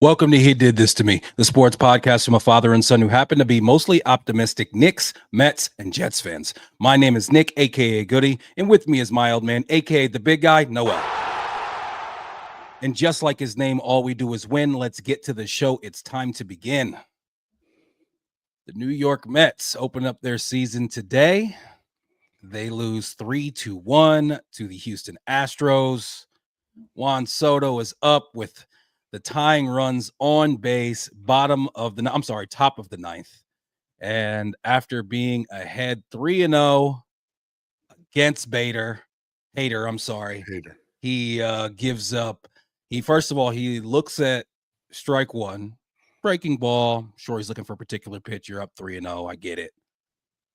Welcome to He Did This to Me, the sports podcast from a father and son who happen to be mostly optimistic Knicks, Mets, and Jets fans. My name is Nick, a.k.a. Goody, and with me is my old man, a.k.a. the big guy, Noel. And just like his name, all we do is win. Let's get to the show. It's time to begin. The New York Mets open up their season today. They lose 3-1 to the Houston Astros. Juan Soto is up with the tying runs on base, top of the ninth. And after being ahead 3-0 against Hader, he gives up. He looks at strike one, breaking ball. Sure, he's looking for a particular pitch. You're up 3-0. I get it.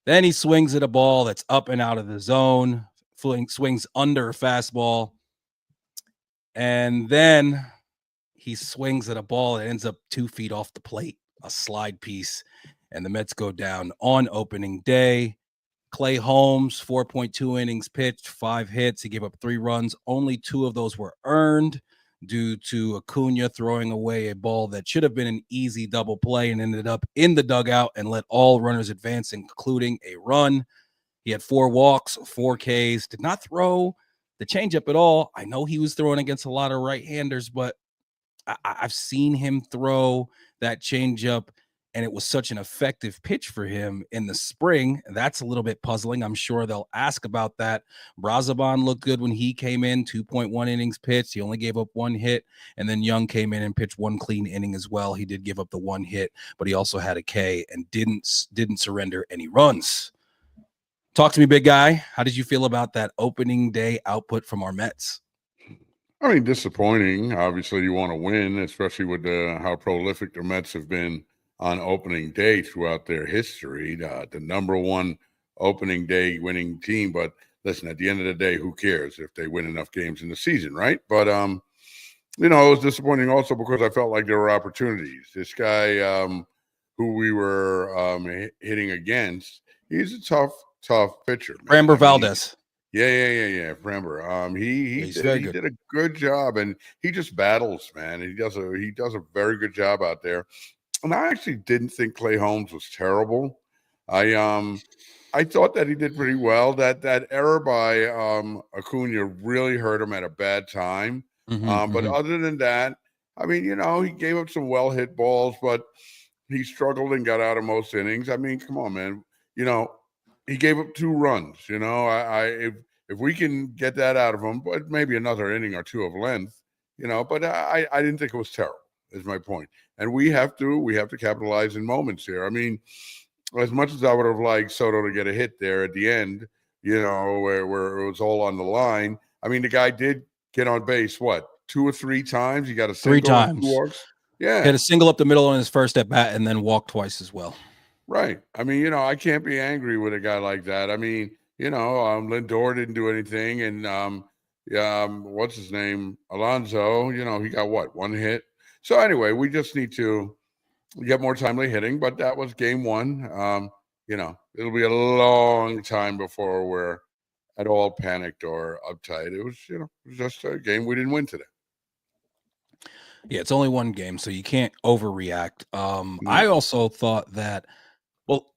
Then he swings at a ball that's up and out of the zone, swings under a fastball. And then he swings at a ball that ends up 2 feet off the plate, a slide piece, and the Mets go down on opening day. Clay Holmes, 4.2 innings pitched, 5 hits. He gave up 3 runs. Only 2 of those were earned due to Acuna throwing away a ball that should have been an easy double play and ended up in the dugout and let all runners advance, including a run. He had 4 walks, 4 Ks, did not throw the changeup at all. I know he was throwing against a lot of right-handers, but I've seen him throw that changeup, and it was such an effective pitch for him in the spring. That's a little bit puzzling. I'm sure they'll ask about that. Brazoban looked good when he came in, 2.1 innings pitched. He only gave up 1 hit, and then Young came in and pitched 1 clean inning as well. He did give up the 1 hit, but he also had a K and didn't surrender any runs. Talk to me, big guy. How did you feel about that opening day output from our Mets? I mean, disappointing. Obviously, you want to win, especially with how prolific the Mets have been on opening day throughout their history. The number 1 opening day winning team. But listen, at the end of the day, who cares if they win enough games in the season, right? But, it was disappointing also because I felt like there were opportunities. This guy who we were hitting against, he's a tough pitcher. Framber Valdez. Yeah, Framber. He did a good job, and he just battles, man. He does a very good job out there. And I actually didn't think Clay Holmes was terrible. I thought that he did pretty well. That error by Acuna really hurt him at a bad time. But other than that, I mean, he gave up some well hit balls, but he struggled and got out of most innings. I mean, come on, man. He gave up 2 runs. If we can get that out of him, but maybe another inning or 2 of length, But I didn't think it was terrible. Is my point. And we have to capitalize in moments here. I mean, as much as I would have liked Soto to get a hit there at the end, where it was all on the line. I mean, the guy did get on base. What, 2 or 3 times? He got a single 3 times. 2 walks. Yeah, he had a single up the middle on his first at bat, and then walked twice as well. Right. I mean, I can't be angry with a guy like that. I mean, Lindor didn't do anything, and what's his name, Alonso. He got 1 hit. So anyway, we just need to get more timely hitting. But that was game 1. It'll be a long time before we're at all panicked or uptight. It was, it was just a game we didn't win today. Yeah, it's only 1 game, so you can't overreact. I also thought that, well,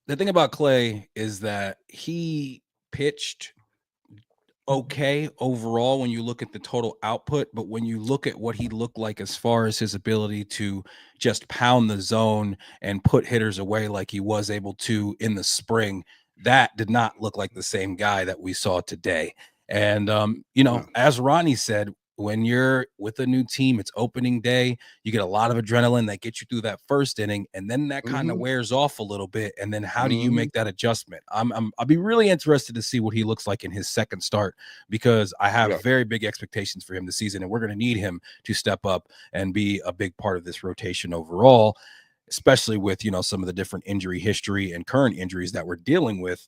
the thing about Clay is that he pitched okay overall when you look at the total output, but when you look at what he looked like as far as his ability to just pound the zone and put hitters away like he was able to in the spring, that did not look like the same guy that we saw today. And, as Ronnie said, when you're with a new team, it's opening day, you get a lot of adrenaline that gets you through that first inning, and then that kind of wears off a little bit. And then how do you make that adjustment? I'll be really interested to see what he looks like in his second start, because I have very big expectations for him this season, and we're going to need him to step up and be a big part of this rotation overall, especially with, some of the different injury history and current injuries that we're dealing with.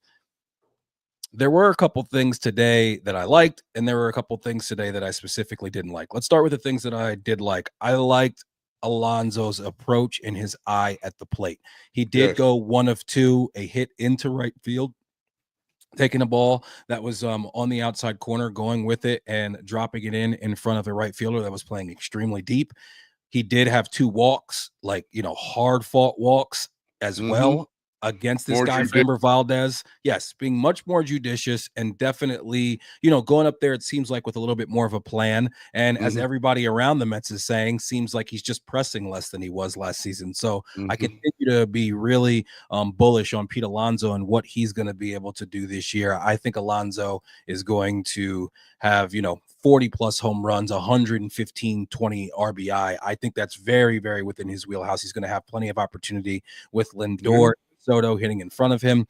There were a couple things today that I liked, and there were a couple things today that I specifically didn't like. Let's start with the things that I did like. I liked Alonso's approach and his eye at the plate. He did go 1 of 2, a hit into right field, taking a ball that was on the outside corner, going with it and dropping it in front of the right fielder that was playing extremely deep. He did have 2 walks, like, hard fought walks as Mm-hmm. well against this More guy, judicious. Framber Valdez. Yes, being much more judicious and definitely, going up there, it seems like with a little bit more of a plan. And as Mm-hmm. everybody around the Mets is saying, seems like he's just pressing less than he was last season. So I Mm-hmm. continue to be really bullish on Pete Alonso and what he's going to be able to do this year. I think Alonso is going to have, 40 plus home runs, 115, 20 RBI. I think that's very, very within his wheelhouse. He's going to have plenty of opportunity with Yeah. Lindor, Soto hitting in front of him.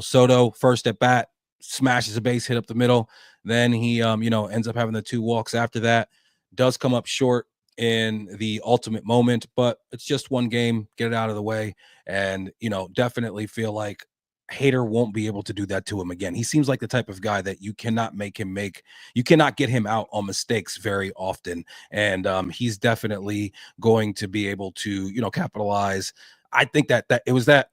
Soto first at bat, smashes a base hit up the middle. Then he, ends up having the 2 walks after that. Does come up short in the ultimate moment, but it's just one game. Get it out of the way, and definitely feel like Hader won't be able to do that to him again. He seems like the type of guy that you cannot you cannot get him out on mistakes very often, and he's definitely going to be able to capitalize. I think that it was that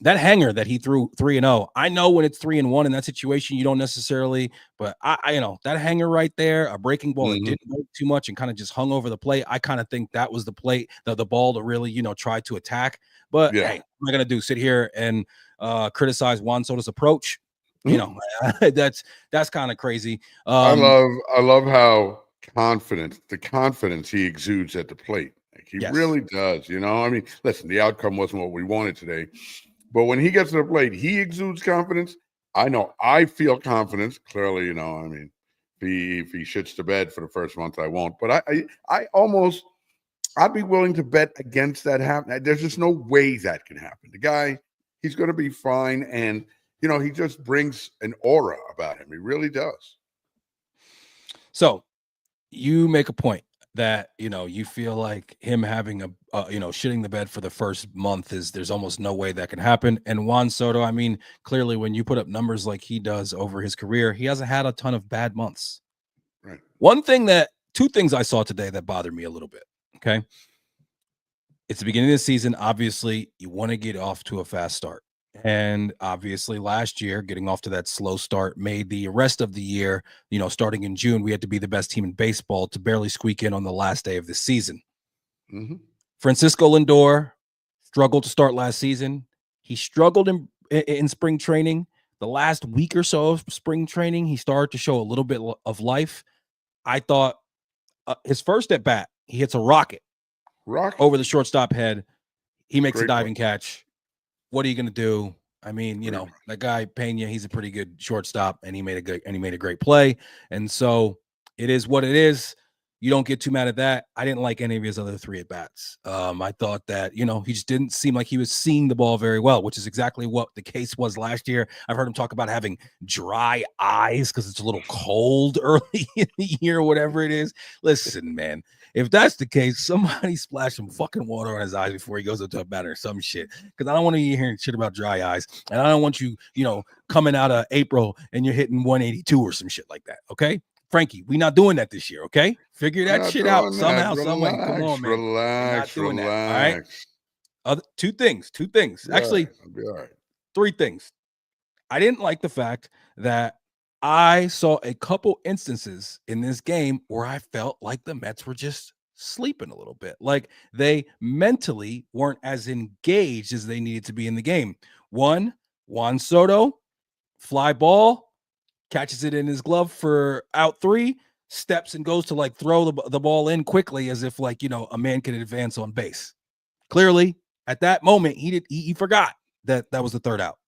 hanger that he threw 3-0. I know when it's 3-1 in that situation, you don't necessarily, but I that hanger right there, a breaking ball that Mm-hmm. didn't move too much and kind of just hung over the plate. I kind of think that was the ball to really, try to attack. But Yeah. hey, what am I gonna do? Sit here and criticize Juan Soto's approach? Mhm. That's kind of crazy. I Um, love how the confidence he exudes at the plate. Like he yes. really does. I mean, listen, the outcome wasn't what we wanted today, but when he gets to the plate, he exudes confidence. I know I feel confidence. Clearly, I mean, if he shits the bed for the first month, I won't. But I almost I'd be willing to bet against that happening. There's just no way that can happen. The guy, he's going to be fine, and he just brings an aura about him. He really does. So you make a point that you feel like him having shitting the bed for the first month there's almost no way that can happen. And Juan Soto, I mean, clearly when you put up numbers like he does over his career, he hasn't had a ton of bad months. Right. Two things I saw today that bothered me a little bit. Okay, it's the beginning of the season. Obviously, you want to get off to a fast start. And obviously, last year, getting off to that slow start made the rest of the year, starting in June, we had to be the best team in baseball to barely squeak in on the last day of the season. Mm-hmm. Francisco Lindor struggled to start last season. He struggled in spring training. The last week or so of spring training, he started to show a little bit of life. I thought his first at bat, he hits a rocket over the shortstop head. He makes a Great play. diving catch. What are you going to do? I mean, Great that guy Pena, he's a pretty good shortstop, and he made a great play. And so it is what it is. You don't get too mad at that. I didn't like any of his other 3 at bats. I thought that, he just didn't seem like he was seeing the ball very well, which is exactly what the case was last year. I've heard him talk about having dry eyes because it's a little cold early in the year, whatever it is. Listen, man, if that's the case, somebody splash some fucking water on his eyes before he goes up to a batter or some shit. Because I don't want to be hearing shit about dry eyes. And I don't want you, coming out of April and you're hitting 182 or some shit like that. Okay. Frankie, we not doing that this year, okay? Figure We're that not shit out doing that. somehow, some way. Come Relax, on, man. We're not relax, doing that. All right. relax. Two things. Actually, I'll be all right. 3 things. I didn't like the fact that I saw a couple instances in this game where I felt like the Mets were just sleeping a little bit. Like they mentally weren't as engaged as they needed to be in the game. One, Juan Soto, fly ball, catches it in his glove for out 3, steps and goes to like throw the ball in quickly as if like, a man can advance on base. Clearly, at that moment, he forgot that was the 3rd out.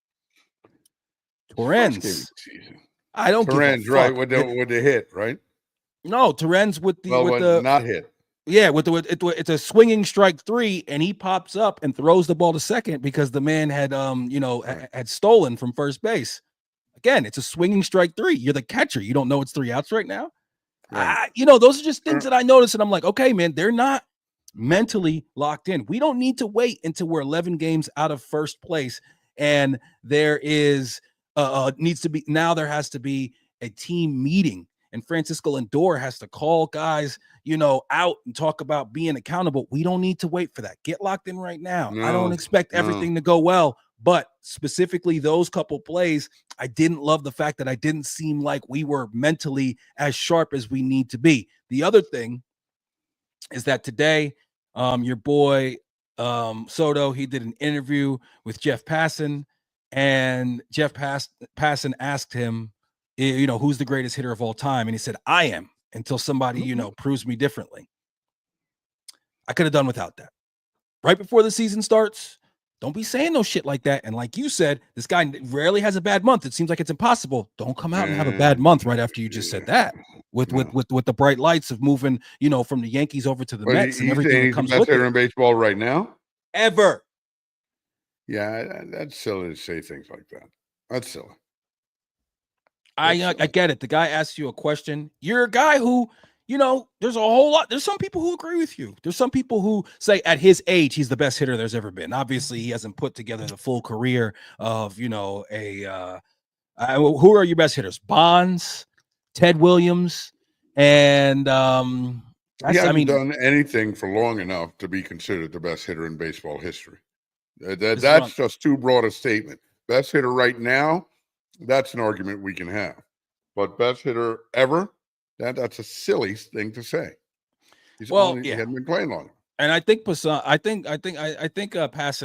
First game of Torrens, the season. I don't give a Torrens, right? fuck. With the hit, right? No, Torrens with the not hit. yeah, it's a swinging strike 3, and he pops up and throws the ball to second because the man had Right. had stolen from first base. Again, it's a swinging strike 3. You're the catcher. You don't know it's 3 outs right now. Right. Those are just things that I noticed, and I'm like, okay, man, they're not mentally locked in. We don't need to wait until we're 11 games out of first place, and there is there has to be a team meeting, and Francisco Lindor has to call guys, out and talk about being accountable. We don't need to wait for that. Get locked in right now. I don't No, expect no. everything to go well, but specifically those couple plays, I didn't love the fact that I didn't seem like we were mentally as sharp as we need to be. The other thing is that today, your boy Soto, he did an interview with Jeff Passan, and Jeff Passan asked him, who's the greatest hitter of all time, and he said, "I am," until somebody proves me differently. I could have done without that. Right before the season starts, don't be saying no shit like that. And like you said, this guy rarely has a bad month. It seems like it's impossible. Don't come out and have a bad month right after you just said that. With the bright lights of moving, from the Yankees over to the Mets and everything that comes with it. He's the best hitter in baseball right now? Ever. Yeah, that's silly to say things like that. That's silly. I get it. The guy asks you a question. You're a guy who, there's a whole lot. There's some people who agree with you. There's some people who say at his age, he's the best hitter there's ever been. Obviously, he hasn't put together the full career of, who are your best hitters? Bonds, Ted Williams, and he hasn't done anything for long enough to be considered the best hitter in baseball history. That's just too broad a statement. Best hitter right now, that's an argument we can have. But best hitter ever, that's a silly thing to say. He hadn't been playing long. And I think Passan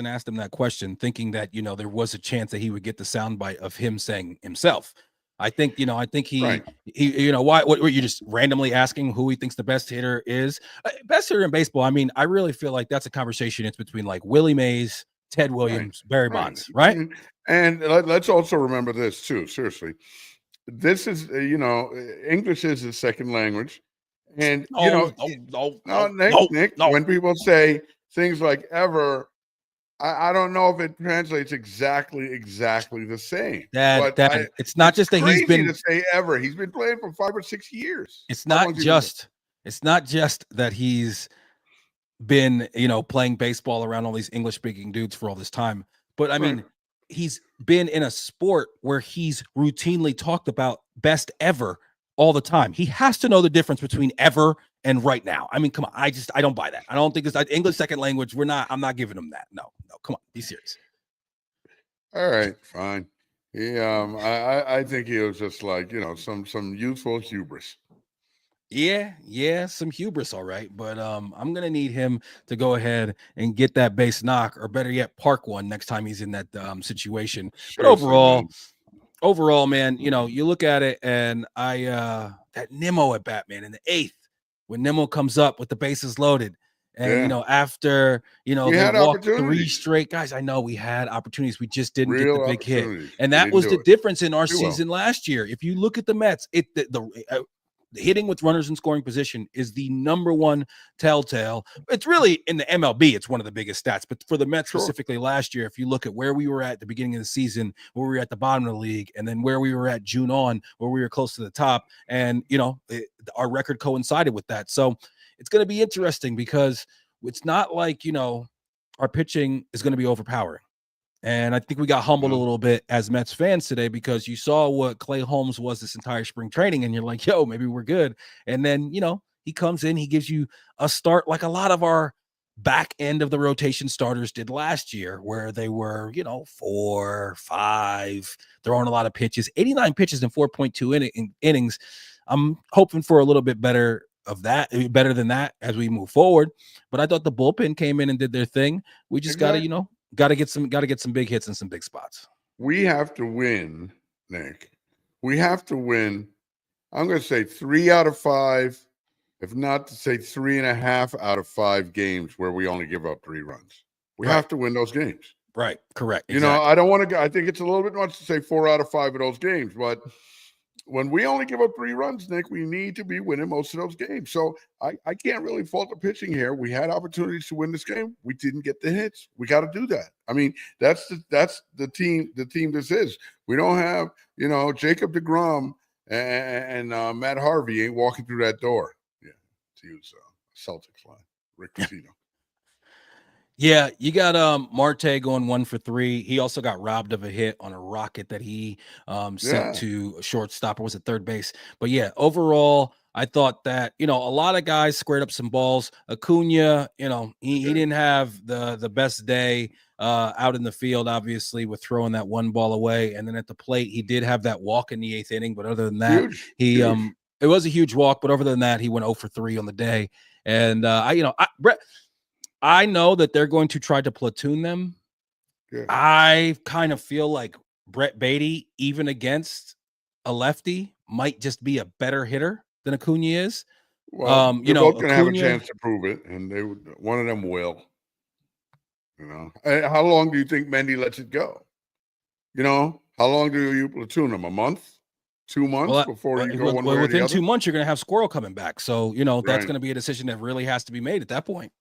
asked him that question, thinking that there was a chance that he would get the soundbite of him saying himself. I think he why what were you just randomly asking who he thinks the best hitter is? Best hitter in baseball. I mean, I really feel like that's a conversation. It's between like Willie Mays, Ted Williams, Barry Bonds, right? And let's also remember this too. Seriously, this is English is his second language, and Nick, when people say things like ever, I don't know if it translates exactly the same. It's not just that he's been to say ever. He's been playing for 5 or 6 years. It's not just that he's been playing baseball around all these English speaking dudes for all this time, but I mean, he's been in a sport where he's routinely talked about best ever all the time. He has to know the difference between ever and right now. I mean, come on. I don't buy that. I don't think it's English second language. I'm not giving him that. No, come on. Be serious. All right, fine. I think he was just like, some youthful hubris. Yeah, some hubris, all right. But I'm gonna need him to go ahead and get that base knock, or better yet, park one next time he's in that situation. But overall, man, you look at it, and that Nimmo at bat, man, in the 8th, when Nimmo comes up with the bases loaded, and after they walked 3 straight guys. I know we had opportunities, we just didn't get the big hit, and that was the difference in our season last year. If you look at the Mets, the hitting with runners in scoring position is the number one telltale. It's really in the MLB, it's one of the biggest stats. But for the Mets specifically last year, if you look at where we were at the beginning of the season, where we were at the bottom of the league, and then where we were at June on, where we were close to the top, and our record coincided with that. So it's going to be interesting because it's not like our pitching is going to be overpowering. And I think we got humbled a little bit as Mets fans today, because you saw what Clay Holmes was this entire spring training, and you're like, yo, maybe we're good. And then, he comes in, he gives you a start like a lot of our back end of the rotation starters did last year, where they were, 4, 5, throwing a lot of pitches, 89 pitches in 4.2 innings. I'm hoping for a little bit better than that as we move forward. But I thought the bullpen came in and did their thing. We just got to, got to get some big hits in some big spots. We have to win, Nick. We have to win. I'm going to say 3 out of 5, if not to say 3.5 out of 5 games where we only give up 3 runs. We have to win those games. Right. Correct. Exactly. I don't want to. I think it's a little bit much to say 4 out of 5 of those games, but when we only give up 3 runs, Nick, we need to be winning most of those games. So I can't really fault the pitching here. We had opportunities to win this game. We didn't get the hits. We got to do that. I mean, that's the team. The team this is. We don't have Jacob deGrom and Matt Harvey ain't walking through that door. Yeah, to use Celtics line, Rick Pitino. Yeah, you got Marte going 1 for 3. He also got robbed of a hit on a rocket that he sent to a shortstop, or was it third base? But yeah, overall, I thought that a lot of guys squared up some balls. Acuna, he didn't have the best day out in the field, obviously, with throwing that 1 ball away, and then at the plate, he did have that walk in the 8th inning. But other than that, it was a huge walk. But other than that, he went 0 for 3 on the day. And I know that they're going to try to platoon them. Yeah. I kind of feel like Brett Beatty, even against a lefty, might just be a better hitter than Acuna is. Well, they're both going to have a chance to prove it, and one of them will. How long do you think Mendy lets it go? How long do you platoon him? A month? 2 months before you go one way or the other? Within 2 months, you're going to have Squirrel coming back. So, that's going to be a decision that really has to be made at that point.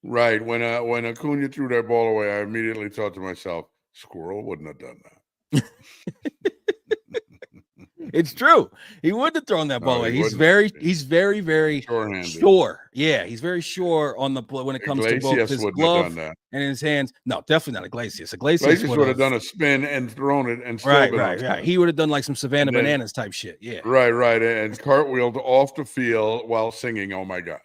Right. When Acuna threw that ball away, I immediately thought to myself, Squirrel wouldn't have done that. It's true. He wouldn't have thrown that ball away. He's very, very sure. Yeah, he's very sure on the when it comes to both his glove and his hands. No, definitely not Iglesias. Iglesias would have done a spin and thrown it and still right. He would have done like some Savannah Bananas type shit. Yeah. Right. And cartwheeled off the field while singing, "Oh my God."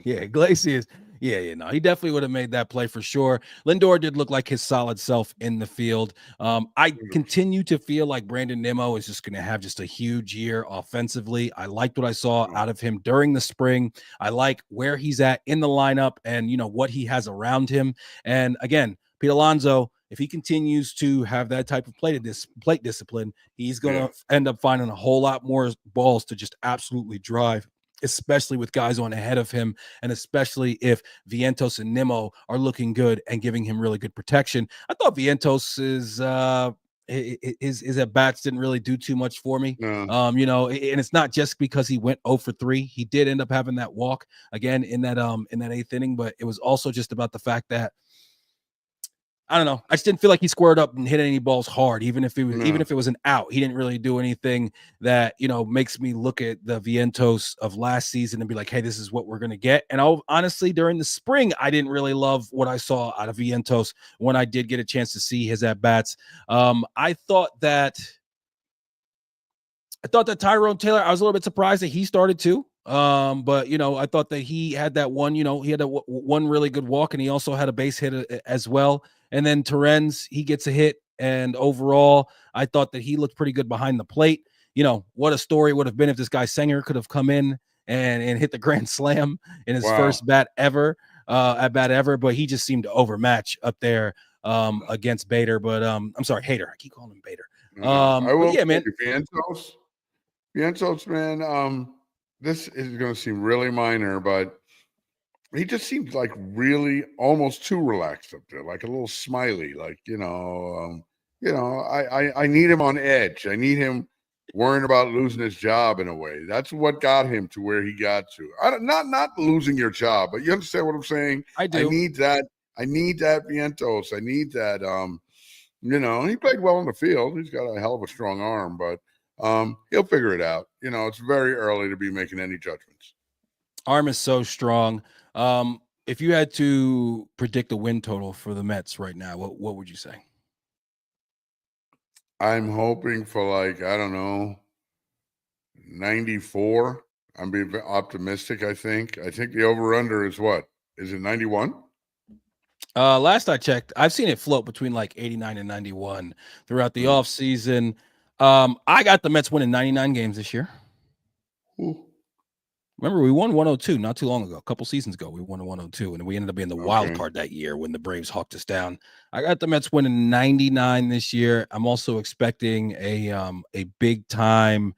Yeah, Iglesias. Yeah, no, he definitely would have made that play for sure. Lindor did look like his solid self in the field. I continue to feel like Brandon Nimmo is just going to have just a huge year offensively. I liked what I saw out of him during the spring. I like where he's at in the lineup and, what he has around him. And again, Pete Alonso, if he continues to have that type of plate discipline, he's going to end up finding a whole lot more balls to just absolutely drive, especially with guys on ahead of him, and especially if Vientos and Nimmo are looking good and giving him really good protection. I thought Vientos his at bats didn't really do too much for me. No. And it's not just because he went 0 for 3. He did end up having that walk again in that 8th inning, but it was also just about the fact that I don't know. I just didn't feel like he squared up and hit any balls hard, even if it was an out. He didn't really do anything that makes me look at the Vientos of last season and be like, "Hey, this is what we're gonna get." And honestly, during the spring, I didn't really love what I saw out of Vientos when I did get a chance to see his at bats. I thought that Tyrone Taylor. I was a little bit surprised that he started too. But I thought that he had that one. He had one really good walk, and he also had a base hit as well. And then Terens, he gets a hit. And overall, I thought that he looked pretty good behind the plate. What a story would have been if this guy Sanger could have come in and hit the grand slam in his first at bat ever. But he just seemed to overmatch up there against Bader. But I'm sorry, Hader. I keep calling him Bader. Man. Vientos, man. This is going to seem really minor, but he just seems like really almost too relaxed up there, like a little smiley. Like I need him on edge. I need him worrying about losing his job in a way. That's what got him to where he got to. Not losing your job, but you understand what I'm saying? I do. I need that Vientos. I need that. He played well in the field. He's got a hell of a strong arm, but he'll figure it out. It's very early to be making any judgments. Arm is so strong. If you had to predict the win total for the Mets right now, what would you say? I'm hoping for 94. I'm being optimistic. I think the over/under is what? Is it 91? Last I checked, I've seen it float between 89 and 91 throughout the offseason. I got the Mets winning 99 games this year. Ooh. Remember, we won 102 not too long ago. A couple seasons ago, we won 102, and we ended up being the wild card that year when the Braves hawked us down. I got the Mets winning 99 this year. I'm also expecting a big time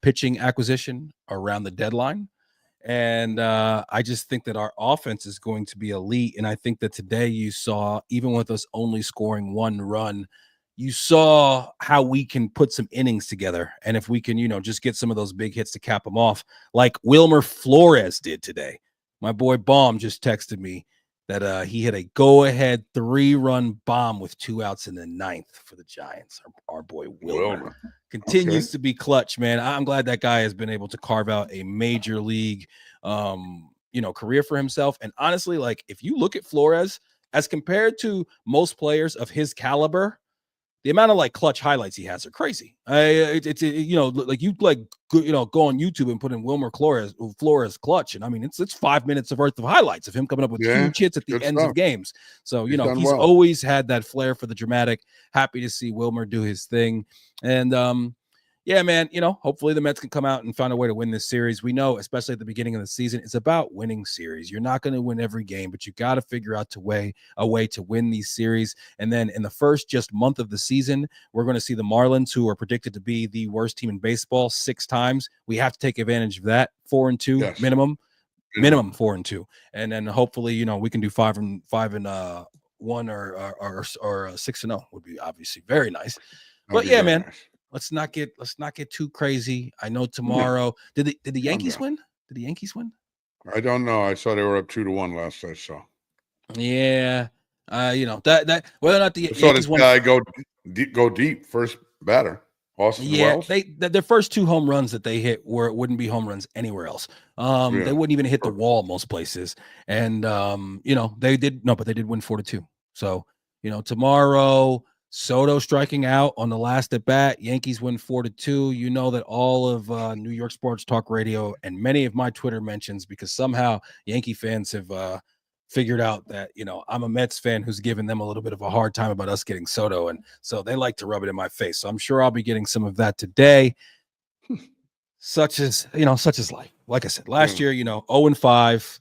pitching acquisition around the deadline. And I just think that our offense is going to be elite. And I think that today you saw, even with us only scoring 1 run, you saw how we can put some innings together. And if we can, just get some of those big hits to cap them off, like Wilmer Flores did today. My boy Baum just texted me that he hit a go-ahead 3-run bomb with 2 outs in the 9th for the Giants. Our boy Wilmer continues to be clutch, man. I'm glad that guy has been able to carve out a major league, career for himself. And honestly, if you look at Flores as compared to most players of his caliber, the amount of clutch highlights he has are crazy. Go on YouTube and put in Wilmer Flores clutch, and I mean it's 5 minutes worth of highlights of him coming up with huge hits at the ends of games. So he's always had that flair for the dramatic. Happy to see Wilmer do his thing, and yeah, man, hopefully the Mets can come out and find a way to win this series. We know, especially at the beginning of the season, it's about winning series. You're not going to win every game, but you got to figure out a way to win these series. And then in the first just month of the season, we're going to see the Marlins, who are predicted to be the worst team in baseball 6 times. We have to take advantage of that. 4-2 Yes. minimum 4-2, and then hopefully we can do 5-1 or 6-0 would be obviously very nice. But yeah, man. Nice. Let's not get too crazy. I know tomorrow. No. Did the Yankees win? Did the Yankees win? I don't know. I saw they were up 2-1 last I saw. Yeah. That whether or not the Yankees won. Guy go deep first batter. Austin Wells. Their first 2 home runs that they hit wouldn't be home runs anywhere else. They wouldn't even hit the wall most places. And they did win 4-2. So, tomorrow Soto striking out on the last at bat. Yankees win 4-2. You know that all of New York Sports Talk Radio and many of my Twitter mentions, because somehow Yankee fans have figured out that I'm a Mets fan who's given them a little bit of a hard time about us getting Soto, and so they like to rub it in my face. So I'm sure I'll be getting some of that today. such as life. Like I said, last year, 0-5.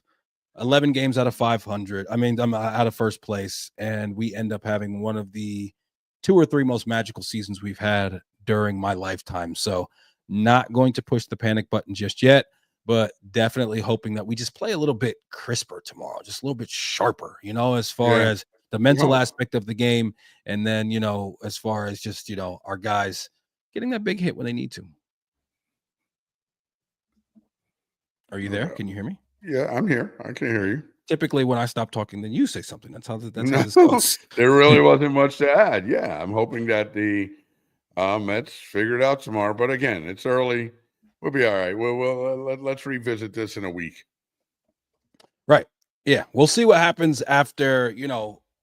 11 games out of 500. I mean, I'm out of first place, and we end up having one of the 2 or 3 most magical seasons we've had during my lifetime. So not going to push the panic button just yet, but definitely hoping that we just play a little bit crisper tomorrow, just a little bit sharper, as far as the mental aspect of the game. And then, as far as just, our guys getting that big hit when they need to. Are you there? Can you hear me? Yeah, I'm here. I can hear you. Typically, when I stop talking, then you say something. That's how this goes. There really wasn't much to add. Yeah, I'm hoping that the Mets figure it out tomorrow. But again, it's early. We'll be all right. Let's revisit this in a week. Right. Yeah, we'll see what happens after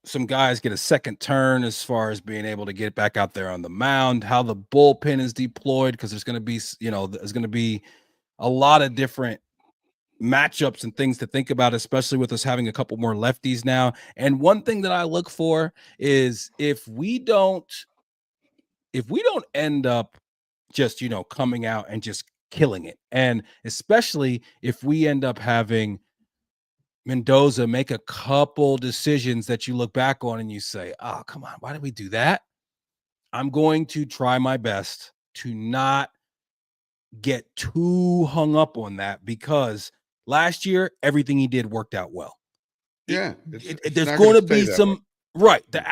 some guys get a second turn as far as being able to get back out there on the mound. How the bullpen is deployed, because there's going to be a lot of different matchups and things to think about, especially with us having a couple more lefties now. And one thing that I look for is if we don't end up just coming out and just killing it, and especially if we end up having Mendoza make a couple decisions that you look back on and you say, oh, come on, why did we do that? I'm going to try my best to not get too hung up on that, because last year, everything he did worked out well. Yeah. There's going to be some, right. The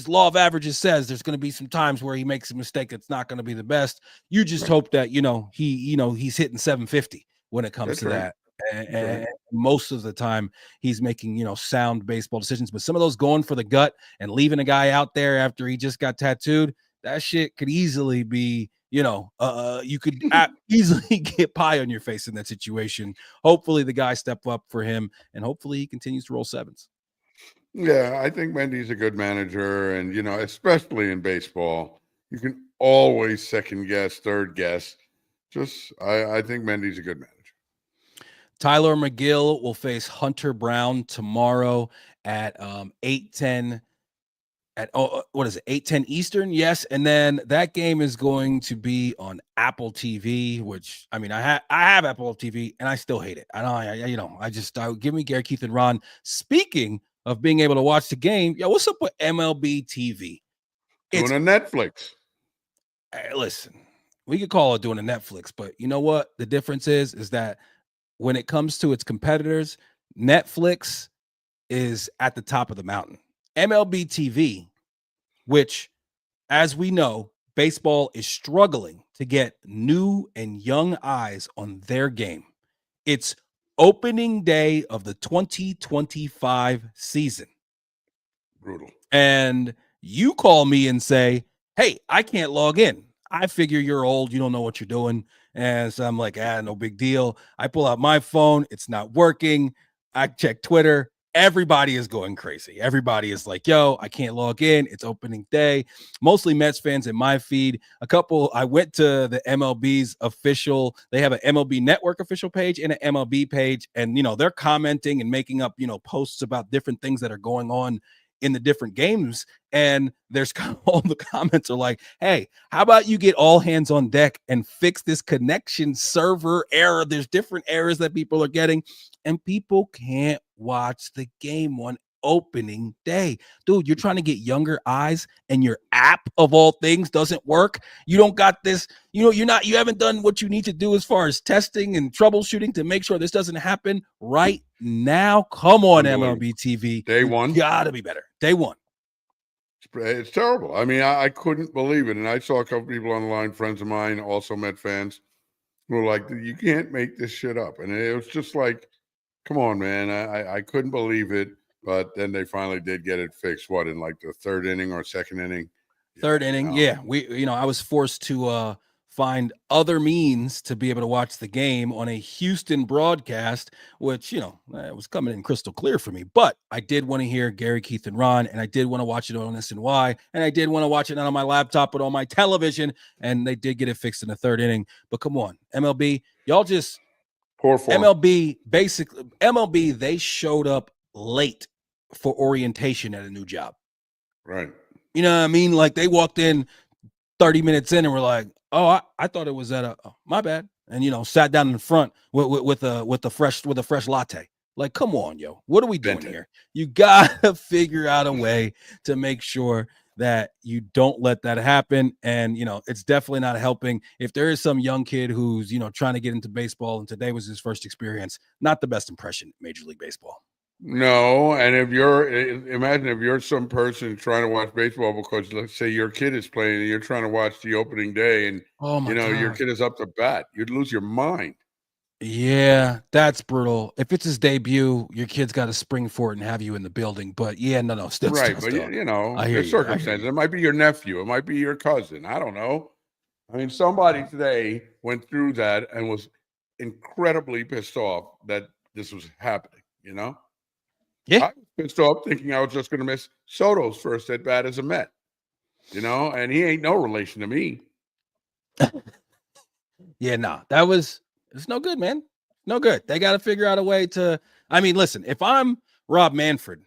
law of averages says there's going to be some times where he makes a mistake that's not going to be the best. You just hope that, he's hitting 750 when it comes to that. And most of the time he's making, sound baseball decisions. But some of those going for the gut and leaving a guy out there after he just got tattooed, that shit could easily be, you could easily get pie on your face in that situation. Hopefully the guys step up for him, and hopefully he continues to roll 7s. Yeah, I think Mendy's a good manager, and especially in baseball, you can always second guess, third guess. I think Mendy's a good manager. Tyler McGill will face Hunter Brown tomorrow at 8:10. At 8:10 Eastern? Yes. And then that game is going to be on Apple TV, which I have Apple TV and I still hate it. Give me Gary, Keith, and Ron. Speaking of being able to watch the game, what's up with MLB TV? Doing a Netflix. Hey, listen, we could call it doing a Netflix, but you know what? The difference is that when it comes to its competitors, Netflix is at the top of the mountain. MLB TV, which, as we know, baseball is struggling to get new and young eyes on their game. It's opening day of the 2025 season. Brutal. And you call me and say, hey, I can't log in. I figure you're old. You don't know what you're doing. And so I'm like, no big deal. I pull out my phone. It's not working. I check Twitter. Everybody is going crazy. Everybody is like, yo, I can't log in. It's opening day. Mostly Mets fans in my feed. I went to the MLB's official, they have an MLB Network official page and an MLB page. And, they're commenting and making up, posts about different things that are going on in the different games. And there's all the comments are like, hey, how about you get all hands on deck and fix this connection server error? There's different errors that people are getting, and people can't watch the game on opening day. Dude, you're trying to get younger eyes, and your app of all things doesn't work. You don't got this, you haven't done what you need to do as far as testing and troubleshooting to make sure this doesn't happen right now. Come on, MLB TV. Day one. Gotta be better. Day one. It's terrible. I mean, I couldn't believe it. And I saw a couple people on the line, friends of mine, also Met fans, who were like, you can't make this shit up. And it was just like, come on, man. I couldn't believe it. But then they finally did get it fixed. What, in like the third inning or second inning? Third inning. Yeah. I was forced to find other means to be able to watch the game on a Houston broadcast, which, it was coming in crystal clear for me. But I did want to hear Gary, Keith, and Ron, and I did want to watch it on SNY, and I did want to watch it not on my laptop, but on my television, and they did get it fixed in the third inning. But come on, MLB, y'all just poor form. MLB, they showed up late for orientation at a new job. Right. You know what I mean? Like, they walked in 30 minutes in and were like, oh, I thought it was at my bad. And, sat down in front with a fresh latte. Like, come on, yo, what are we doing here? You got to figure out a way to make sure that you don't let that happen. And, it's definitely not helping. If there is some young kid who's, trying to get into baseball and today was his first experience, not the best impression, Major League Baseball. No, and imagine if you're some person trying to watch baseball because, let's say, your kid is playing and you're trying to watch the opening day, and your kid is up to bat, you'd lose your mind. Yeah, that's brutal. If it's his debut, your kid's got to spring for it and have you in the building. But yeah, no, still, right. But there's circumstances. It might be your nephew, it might be your cousin. I don't know. I mean, somebody today went through that and was incredibly pissed off that this was happening. Yeah. I was pissed off thinking I was just going to miss Soto's first at bat as a Met, and he ain't no relation to me. Yeah, no, it's no good, man. No good. They got to figure out a way to, listen, if I'm Rob Manfred,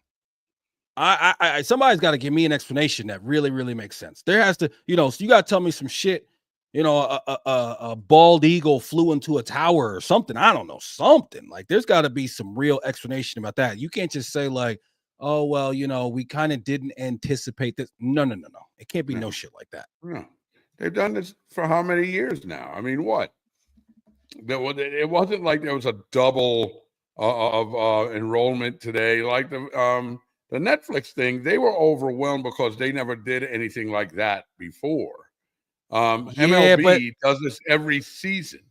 I somebody's got to give me an explanation that really, really makes sense. There has to, so you got to tell me some shit. A bald eagle flew into a tower or something. I don't know, something. Like, there's got to be some real explanation about that. You can't just say like, oh, well, we kind of didn't anticipate this. No. It can't be no shit like that. No. They've done this for how many years now? I mean, what? It wasn't like there was a double of enrollment today. Like the Netflix thing, they were overwhelmed because they never did anything like that before. MLB does this every season.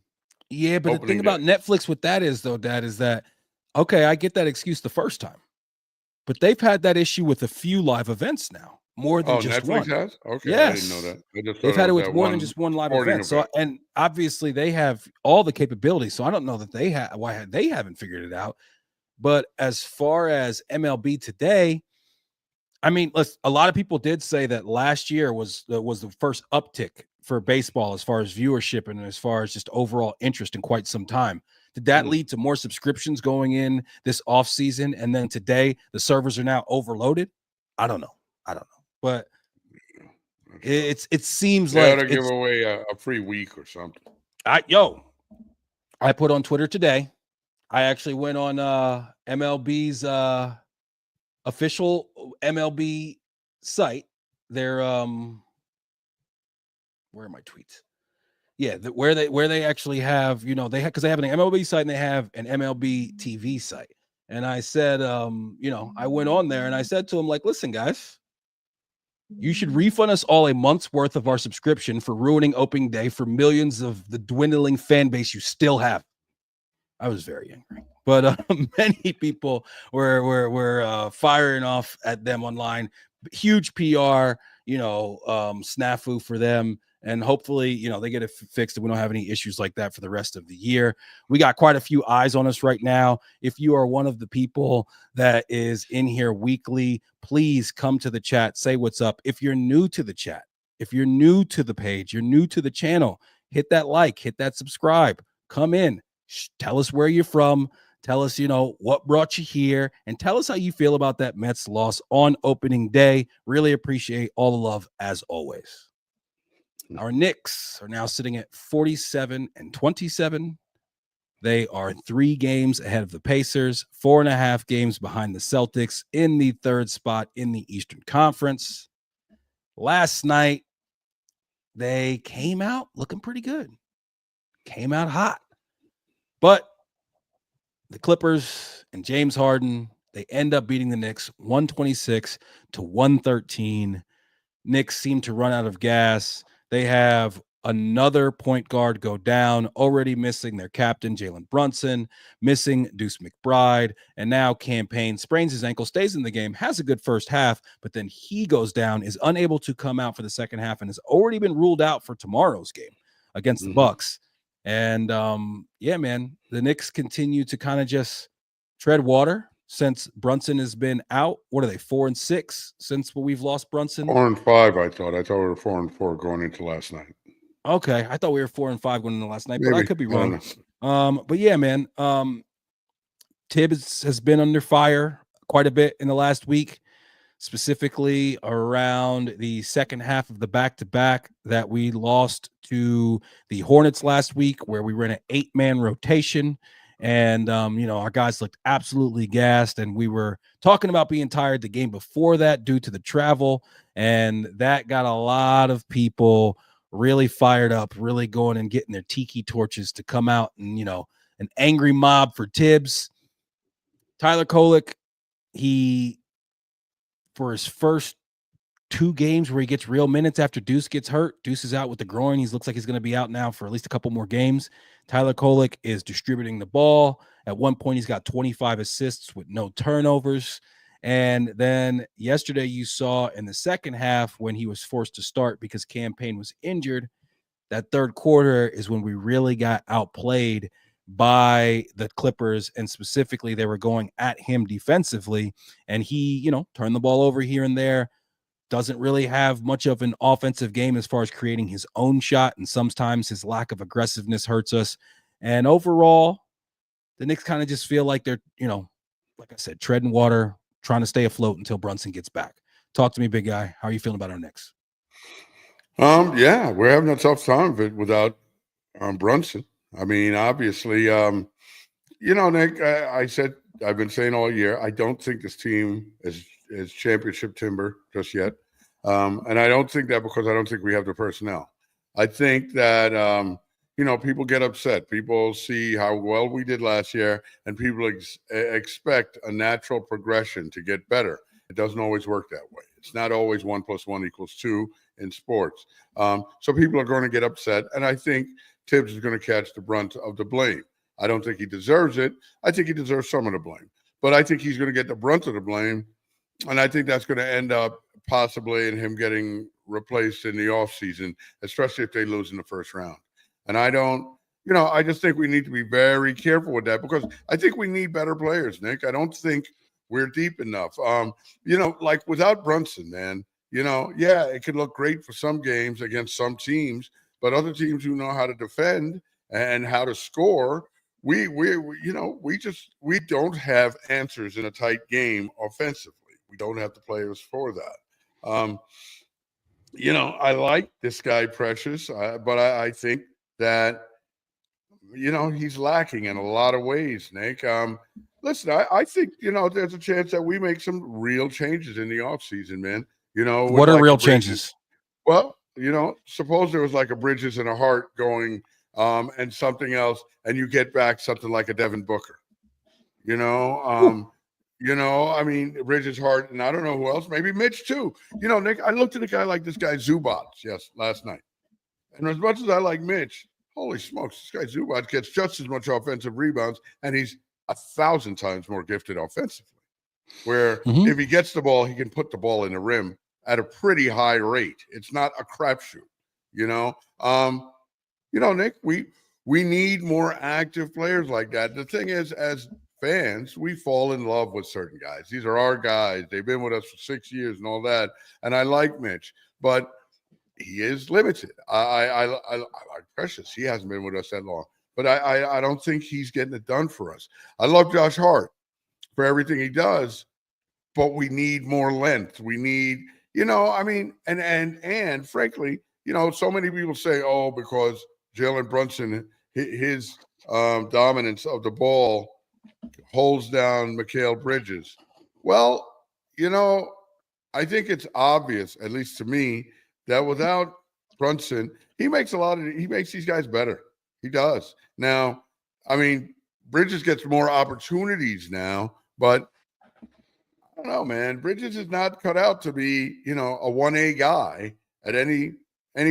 Yeah, but the thing about Netflix with that is, though, Dad, is that, okay, I get that excuse the first time, but they've had that issue with a few live events now, more than just Netflix one. Has? Okay, yes. I didn't know that. They've had it with more than just one live event. So, and obviously they have all the capabilities. So I don't know that why they haven't figured it out. But as far as MLB today, a lot of people did say that last year was the first uptick for baseball as far as viewership and as far as just overall interest in quite some time. Did that lead to more subscriptions going in this off season? And then today the servers are now overloaded? I don't know. But it seems they like ought to give away a free week or something. I put on Twitter today. I actually went on MLB's official MLB site. Their where are my tweets? Yeah, where they actually have, because they have an MLB site and they have an MLB TV site. And I said, I went on there and I said to them, like, listen, guys, you should refund us all a month's worth of our subscription for ruining opening day for millions of the dwindling fan base you still have. I was very angry, but many people were firing off at them online. Huge PR, snafu for them. And hopefully, they get it fixed and we don't have any issues like that for the rest of the year. We got quite a few eyes on us right now. If you are one of the people that is in here weekly, please come to the chat, say what's up. If you're new to the chat, if you're new to the page, you're new to the channel, hit that like, hit that subscribe, come in, tell us where you're from, Tell us, what brought you here, and tell us how you feel about that Mets loss on opening day. Really appreciate all the love as always. Our Knicks are now sitting at 47-27. They are 3 games ahead of the Pacers, 4.5 games behind the Celtics in the 3rd spot in the Eastern Conference. Last night, they came out looking pretty good. Came out hot. But the Clippers and James Harden, they end up beating the Knicks 126-113. Knicks seem to run out of gas. They have another point guard go down, already missing their captain, Jalen Brunson, missing Deuce McBride, and now Cam Payne sprains his ankle, stays in the game, has a good first half, but then he goes down, is unable to come out for the second half, and has already been ruled out for tomorrow's game against the Bucks. And yeah, man, the Knicks continue to kind of just tread water since Brunson has been out. What are they, 4-6 since we've lost Brunson? 4-5, I thought. I thought we were 4-4 going into last night. Okay, I thought we were 4-5 going into last night, Maybe. but I could be wrong. But yeah, man, Tibbs has been under fire quite a bit in the last week, specifically around the second half of the back-to-back that we lost to the Hornets last week, where we ran an 8-man rotation. And, our guys looked absolutely gassed, and we were talking about being tired the game before that due to the travel. And that got a lot of people really fired up, really going and getting their tiki torches to come out and, an angry mob for Tibbs. Tyler Kolek, for his first 2 games where he gets real minutes after Deuce gets hurt. Deuce is out with the groin. He looks like he's going to be out now for at least a couple more games. Tyler Kolek is distributing the ball. At one point, he's got 25 assists with no turnovers. And then yesterday you saw in the second half when he was forced to start because Cam Payne was injured, that third quarter is when we really got outplayed by the Clippers, and specifically they were going at him defensively, and he, turned the ball over here and there. Doesn't really have much of an offensive game as far as creating his own shot, and sometimes his lack of aggressiveness hurts us. And overall, the Knicks kind of just feel like they're, like I said, treading water, trying to stay afloat until Brunson gets back. Talk to me, big guy. How are you feeling about our Knicks? Yeah, we're having a tough time of it without Brunson. I mean, obviously, Nick, I've been saying all year, I don't think this team is championship timber just yet. And I don't think that because I don't think we have the personnel. I think that, people get upset. People see how well we did last year, and people expect a natural progression to get better. It doesn't always work that way. It's not always 1 + 1 = 2 in sports. So people are going to get upset, and I think Tibbs is going to catch the brunt of the blame. I don't think he deserves it. I think he deserves some of the blame. But I think he's going to get the brunt of the blame, and I think that's going to end up possibly in him getting replaced in the offseason, especially if they lose in the first round. And I just think we need to be very careful with that because I think we need better players, Nick. I don't think we're deep enough. Like without Brunson, man, it could look great for some games against some teams, but other teams who know how to defend and how to score, we don't have answers in a tight game offensively. We don't have the players for that. I like this guy Precious, but I think that he's lacking in a lot of ways, Nick. Listen, I think there's a chance that we make some real changes in the offseason, man. What are real changes? Well, suppose there was like a Bridges and a Hart going and something else, and you get back something like a Devin Booker. I mean, Bridges, Hart, and I don't know who else, maybe Mitch too. Nick, I looked at a guy like this guy Zubac last night. And as much as I like Mitch, holy smokes, this guy Zubac gets just as much offensive rebounds, and he's 1,000 times more gifted offensively. Where if he gets the ball, he can put the ball in the rim at a pretty high rate. It's not a crapshoot, Nick, we need more active players like that. The thing is, as fans, we fall in love with certain guys. These are our guys. They've been with us for 6 years and all that. And I like Mitch, but he is limited. I like Precious. He hasn't been with us that long. but I don't think he's getting it done for us. I love Josh Hart for everything he does, but we need more length. We need, I mean, and frankly, so many people say, oh, because Jalen Brunson, his dominance of the ball holds down Mikal Bridges. Well, I think it's obvious, at least to me, that without Brunson, he makes these guys better. He does. Now, I mean, Bridges gets more opportunities now, but I don't know, man. Bridges is not cut out to be, a 1A guy at any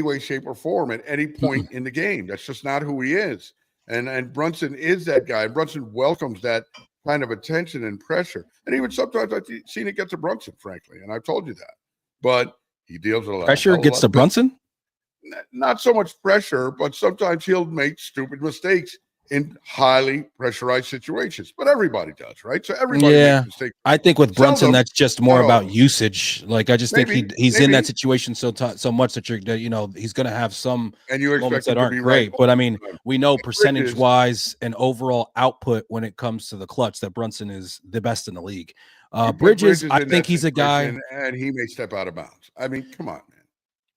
way, shape, or form at any point in the game. That's just not who he is. And Brunson is that guy. Brunson welcomes that kind of attention and pressure. And even sometimes I've seen it get to Brunson, frankly, and I've told you that. But he deals with a lot pressure. Gets to Brunson? Not so much pressure, but sometimes he'll make stupid mistakes in highly pressurized situations. But everybody does, right? So everybody makes mistakes. I think with Brunson, that's just more about usage. Like, I just think he's in that situation so much that he's going to have some moments that aren't great. But I mean, we know percentage-wise and overall output when it comes to the clutch that Brunson is the best in the league. Bridges, I think he's a guy, and he may step out of bounds. I mean, come on,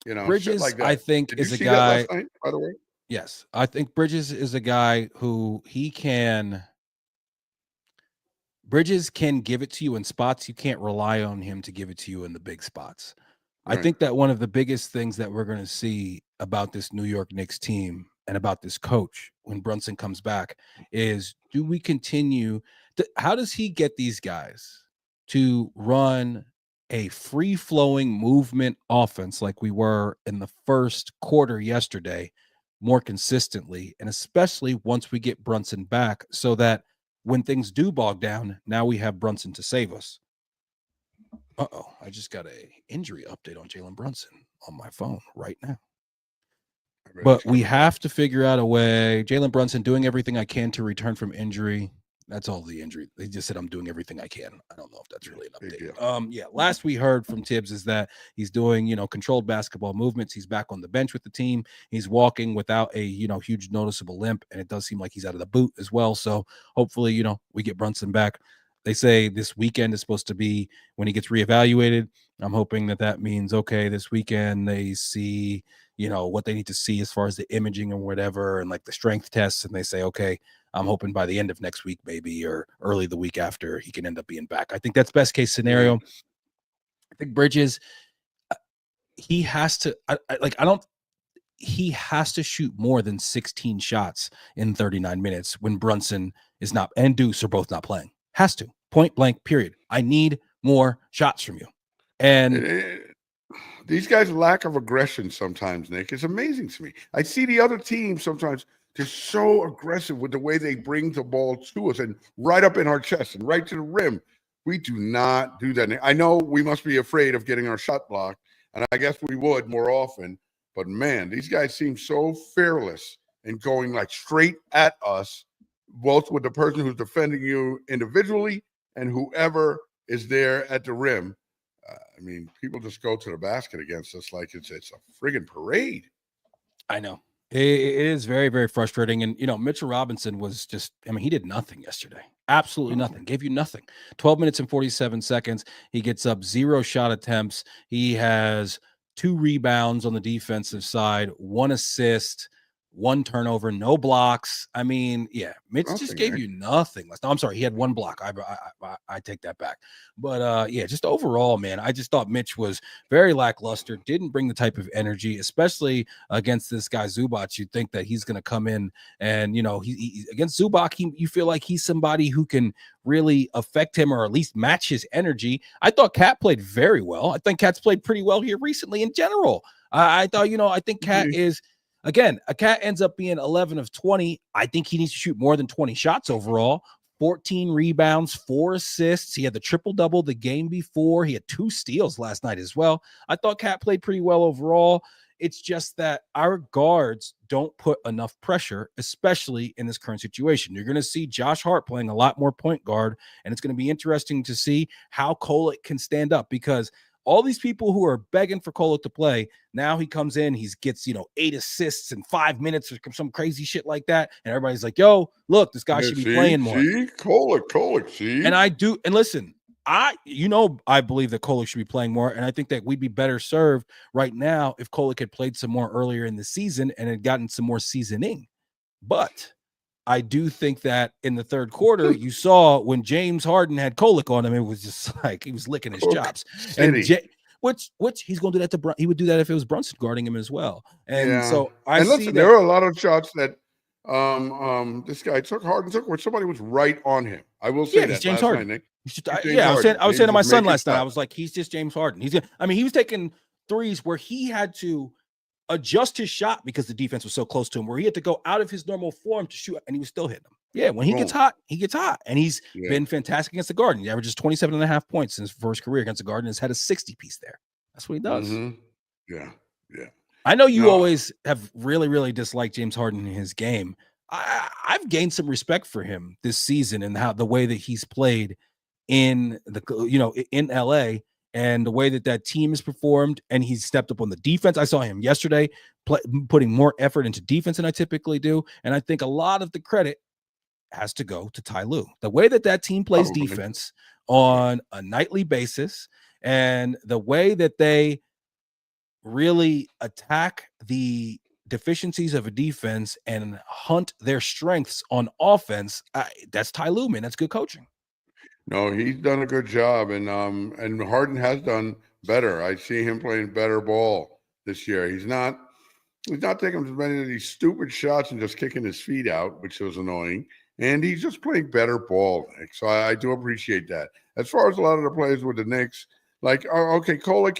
man. Bridges, like that. I think, Did is you a see guy. That last night, by the way? Yes, I think Bridges is a guy who Bridges can give it to you in spots. You can't rely on him to give it to you in the big spots. Right. I think that one of the biggest things that we're going to see about this New York Knicks team and about this coach when Brunson comes back is, do we continue how does he get these guys to run a free-flowing movement offense like we were in the first quarter yesterday more consistently, and especially once we get Brunson back, so that when things do bog down, now we have Brunson to save us. I just got a injury update on Jalen Brunson on my phone right now. But we have to figure out a way. Jalen Brunson doing everything I can to return from injury. That's all the injury. They just said I'm doing everything I can. I don't know if that's really an update. Last we heard from Tibbs is that he's doing, controlled basketball movements. He's back on the bench with the team. He's walking without a, huge noticeable limp, and it does seem like he's out of the boot as well. So hopefully, we get Brunson back. They say this weekend is supposed to be when he gets reevaluated. I'm hoping that means, okay, this weekend they see, what they need to see as far as the imaging or whatever, and like the strength tests. And they say, okay, I'm hoping by the end of next week, maybe, or early the week after, he can end up being back. I think that's best case scenario. I think Bridges, he has to, he has to shoot more than 16 shots in 39 minutes when Brunson is not, and Deuce are both not playing. Has to, point blank, period. I need more shots from you. And these guys' lack of aggression sometimes, Nick, is amazing to me. I see the other team sometimes, they're so aggressive with the way they bring the ball to us and right up in our chest and right to the rim. We do not do that. I know we must be afraid of getting our shot blocked, and I guess we would more often. But, man, these guys seem so fearless and going, like, straight at us, both with the person who's defending you individually and whoever is there at the rim. I mean, people just go to the basket against us like it's a friggin' parade. I know. It is very, very frustrating. And, Mitchell Robinson was just, he did nothing yesterday. Absolutely nothing. Gave you nothing. 12 minutes and 47 seconds. He gets up 0 shot attempts. He has 2 rebounds on the defensive side, 1 assist, 1 turnover, no blocks. I mean, Mitch just gave you nothing. No, I'm sorry. He had 1 block. I take that back. But just overall, man, I just thought Mitch was very lackluster. Didn't bring the type of energy, especially against this guy Zubac. You'd think that he's going to come in and, he against Zubac, you feel like he's somebody who can really affect him or at least match his energy. I thought Cat played very well. I think Cat's played pretty well here recently in general. I thought, I think Cat is. Again, a Cat ends up being 11 of 20. I think he needs to shoot more than 20 shots overall. 14 rebounds, 4 assists. He had the triple-double the game before. He had 2 steals last night as well. I thought Cat played pretty well overall. It's just that our guards don't put enough pressure, especially in this current situation. You're going to see Josh Hart playing a lot more point guard, and it's going to be interesting to see how Kolek can stand up because all these people who are begging for Kolek to play. Now he comes in, he gets 8 assists in 5 minutes or some crazy shit like that, and everybody's like, "Yo, look, this guy should be playing more." See, Kolek, see. And I do, and listen, I believe that Kolek should be playing more, and I think that we'd be better served right now if Kolek had played some more earlier in the season and had gotten some more seasoning. But I do think that in the third quarter, you saw when James Harden had Kolek on him, it was just like he was licking his chops. City. And which he's going to do that to he would do that if it was Brunson guarding him as well. And so listen, there are a lot of shots that this guy Harden took where somebody was right on him. I will say that James last Harden. night, Nick. I was saying to my son last night, I was like, he's just James Harden. He was taking threes where he had to adjust his shot because the defense was so close to him, where he had to go out of his normal form to shoot, and he was still hitting them. Yeah, when he gets hot, he gets hot. And he's been fantastic against the Garden. He averages 27.5 points in his first career against the Garden and has had a 60 piece there. That's what he does. Yeah. I know you always have really, really disliked James Harden in his game. I've gained some respect for him this season and the way that he's played in in LA and the way that team has performed, and he's stepped up on the defense. I saw him yesterday putting more effort into defense than I typically do, and I think a lot of the credit has to go to Ty Lue. The way that team plays defense on a nightly basis, and the way that they really attack the deficiencies of a defense and hunt their strengths on offense, that's Ty Lue, man. That's good coaching. No, he's done a good job, and Harden has done better. I see him playing better ball this year. He's not taking as many of these stupid shots and just kicking his feet out, which was annoying. And he's just playing better ball, Nick. So I do appreciate that. As far as a lot of the players with the Knicks, like, okay, Kolek,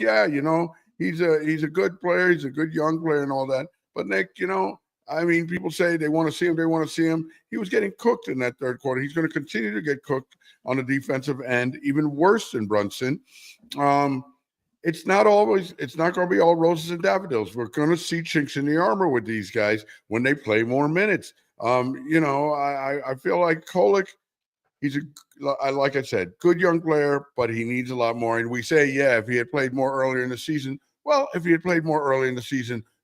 he's a good player. He's a good young player and all that. But Nick, people say they want to see him. He was getting cooked in that third quarter. He's going to continue to get cooked on the defensive end, even worse than Brunson. It's not going to be all roses and daffodils. We're going to see chinks in the armor with these guys when they play more minutes. I feel like Kolek, like I said, good young player, but he needs a lot more. And we say, if he had played more earlier in the season,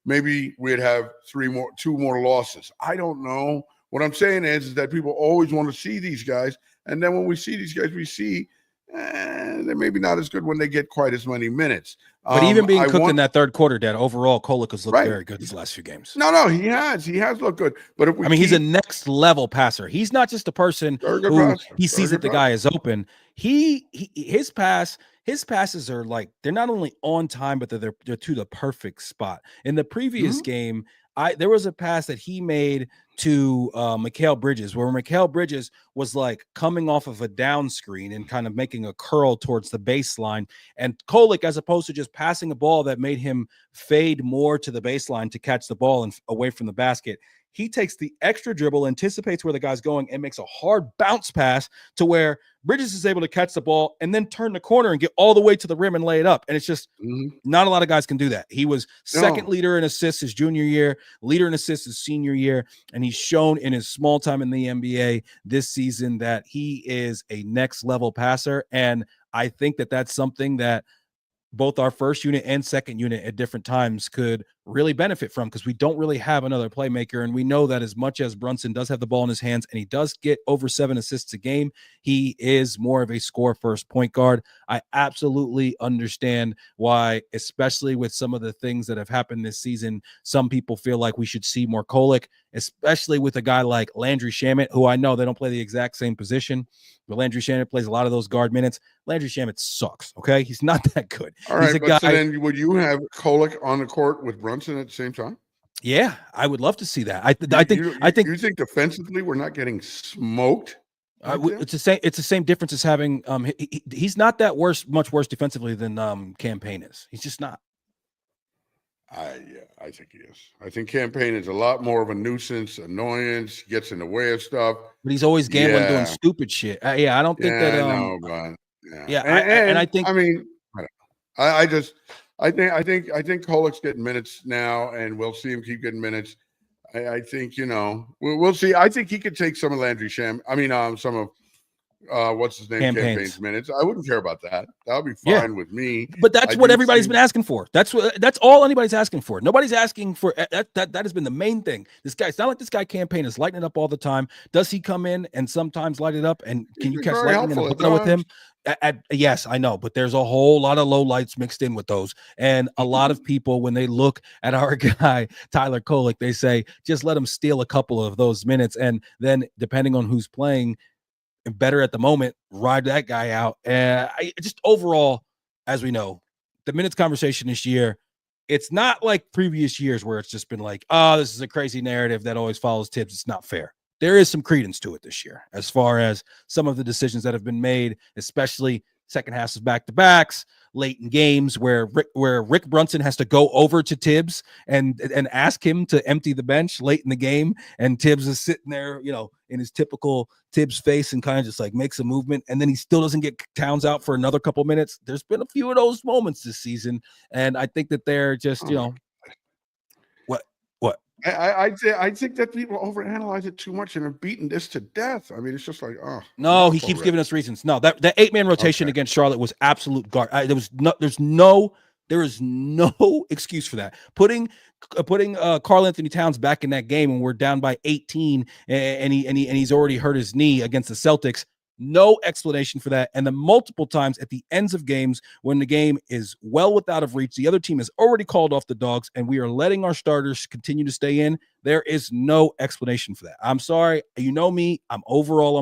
maybe we'd have two more losses. I don't know. What I'm saying is that people always want to see these guys. And then when we see these guys, we see they're maybe not as good when they get quite as many minutes. But even being cooked in that third quarter, Dad, overall, Kolek has looked very good these last few games. No, he has looked good. But he's a next level passer. He's not just a person who he sees that the guy is open. His passes are like, they're not only on time, but they're to the perfect spot. In the previous game, there was a pass that he made to Mikal Bridges, where Mikal Bridges was like coming off of a down screen and kind of making a curl towards the baseline. And Kolek, as opposed to just passing a ball that made him fade more to the baseline to catch the ball and away from the basket, he takes the extra dribble, anticipates where the guy's going, and makes a hard bounce pass to where Bridges is able to catch the ball and then turn the corner and get all the way to the rim and lay it up. And it's just not a lot of guys can do that. He was second leader in assists his junior year, leader in assists his senior year, and he's shown in his small time in the NBA this season that he is a next level passer. And I think that that's something that both our first unit and second unit at different times could really benefit from, because we don't really have another playmaker. And we know that as much as Brunson does have the ball in his hands and he does get over 7 assists a game, he is more of a score first point guard. I absolutely understand why, especially with some of the things that have happened this season, some people feel like we should see more Kolek, especially with a guy like Landry Shamet, who I know they don't play the exact same position, but Landry Shamet plays a lot of those guard minutes. Landry Shamet sucks. Okay. He's not that good. All right. So then would you have Kolek on the court with Brunson at the same time? Yeah, I would love to see that. I think you think defensively we're not getting smoked? It's the same difference as having he's not that much worse defensively than Cam Payne is. He's just not. I think he is. I think Cam Payne is a lot more of a nuisance, annoyance, gets in the way of stuff. But he's always gambling, doing stupid shit. I don't think that. I think. I think Kolek's getting minutes now, and we'll see him keep getting minutes. I think we'll see. I think he could take some of Landry Sham. Some of what's his name, campaigns minutes. I wouldn't care about that. That would be fine with me. But that's what everybody's been asking for. That's all anybody's asking for. Nobody's asking for that has been the main thing. This guy, it's not like this guy campaign is lighting it up all the time. Does he come in and sometimes light it up? And can you catch lightning and hook it with him? Yes, I know, but there's a whole lot of low lights mixed in with those. And a lot of people, when they look at our guy, Tyler Kolek, they say, just let him steal a couple of those minutes. And then depending on who's playing better at the moment, ride that guy out. I just overall, as we know, the minutes conversation this year, it's not like previous years where it's just been like, oh, this is a crazy narrative that always follows Tibbs. It's not fair. There is some credence to it this year, as far as some of the decisions that have been made, especially second halves of back-to-backs, late in games where Rick Brunson has to go over to Tibbs and ask him to empty the bench late in the game, and Tibbs is sitting there, in his typical Tibbs face and kind of just like makes a movement, and then he still doesn't get Towns out for another couple minutes. There's been a few of those moments this season, and I think that they're just, what? I think that people overanalyze it too much and are beating this to death. I mean, it's just like, no, he keeps giving us reasons. No, that 8-man rotation against Charlotte was absolute garbage. There is no excuse for that. Putting Karl Anthony Towns back in that game when we're down by 18 and he's already hurt his knee against the Celtics. No explanation for that. And the multiple times at the ends of games when the game is well without of reach, the other team has already called off the dogs, and we are letting our starters continue to stay in. There is no explanation for that. I'm sorry. You know me. I'm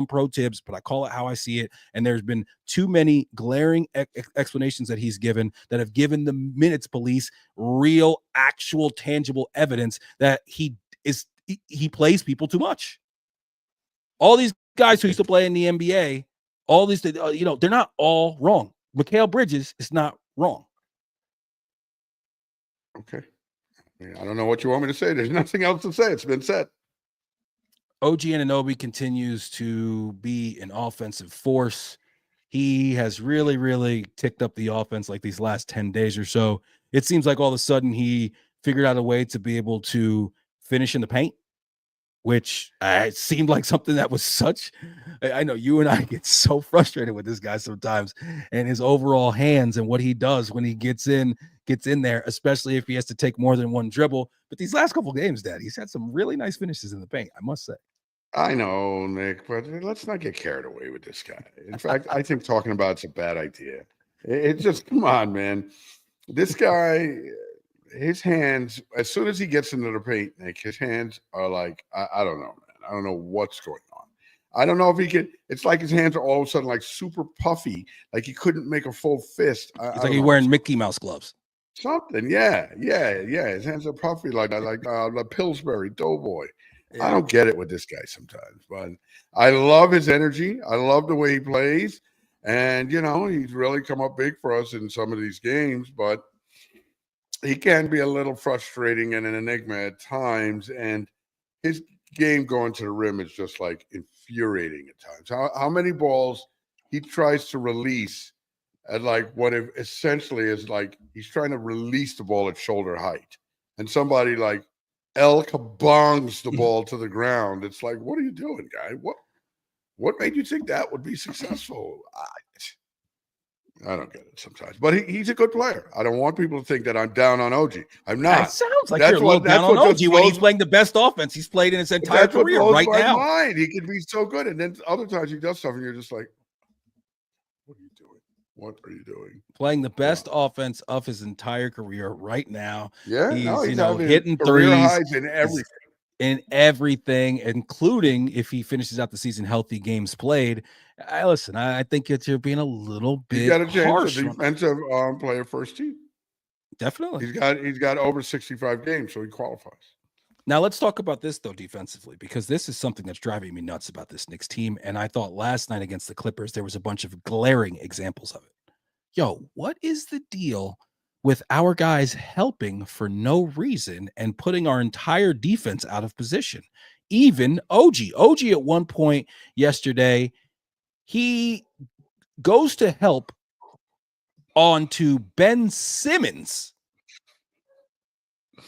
pro Tibbs, but I call it how I see it. And there's been too many glaring explanations that he's given that have given the minutes police real, actual, tangible evidence that he plays people too much. All these guys who used to play in the NBA, all these, they're not all wrong. Mikal Bridges is not wrong. Okay. I don't know what you want me to say. There's nothing else to say. It's been said. OG Anunoby continues to be an offensive force. He has really, really ticked up the offense like these last 10 days or so. It seems like all of a sudden he figured out a way to be able to finish in the paint, which seemed like something that was I know you and I get so frustrated with this guy sometimes, and his overall hands and what he does when he gets in there, especially if he has to take more than one dribble. But these last couple games, Dad, he's had some really nice finishes in the paint, I must say. I know, Nick, but let's not get carried away with this guy. In fact, I think talking about it's a bad idea. It's just, come on, man. This guy, his hands, as soon as he gets into the paint, Nick, his hands are like, I don't know, man. I don't know what's going on. I don't know if he can. It's like his hands are all of a sudden like super puffy, like he couldn't make a full fist. It's like he's wearing Mickey Mouse gloves. Something, yeah. His hands are puffy like the Pillsbury Doughboy. Yeah. I don't get it with this guy sometimes, but I love his energy. I love the way he plays, and he's really come up big for us in some of these games, but he can be a little frustrating and an enigma at times, and his game going to the rim is just like infuriating at times. How many balls he tries to release at like what if essentially is like he's trying to release the ball at shoulder height, and somebody like El kabongs the ball to the ground. It's like, what are you doing, guy? What made you think that would be successful? I don't get it sometimes, but he's a good player. I don't want people to think that I'm down on OG. I'm not. It sounds like you're a little down on OG when he's playing the best offense he's played in his entire career right now. Mind. He can be so good, and then other times he does stuff, and you're just like, what are you doing? What are you doing? Playing the best offense of his entire career right now. Yeah, he's hitting threes highs in everything. In everything, including if he finishes out the season healthy, games played. Listen, I think you're being a little bit. He's got a chance to defensive player first team. Definitely, he's got over 65 games, so he qualifies. Now let's talk about this though defensively, because this is something that's driving me nuts about this Knicks team. And I thought last night against the Clippers there was a bunch of glaring examples of it. Yo, what is the deal with our guys helping for no reason and putting our entire defense out of position? Even OG at one point yesterday, he goes to help onto Ben Simmons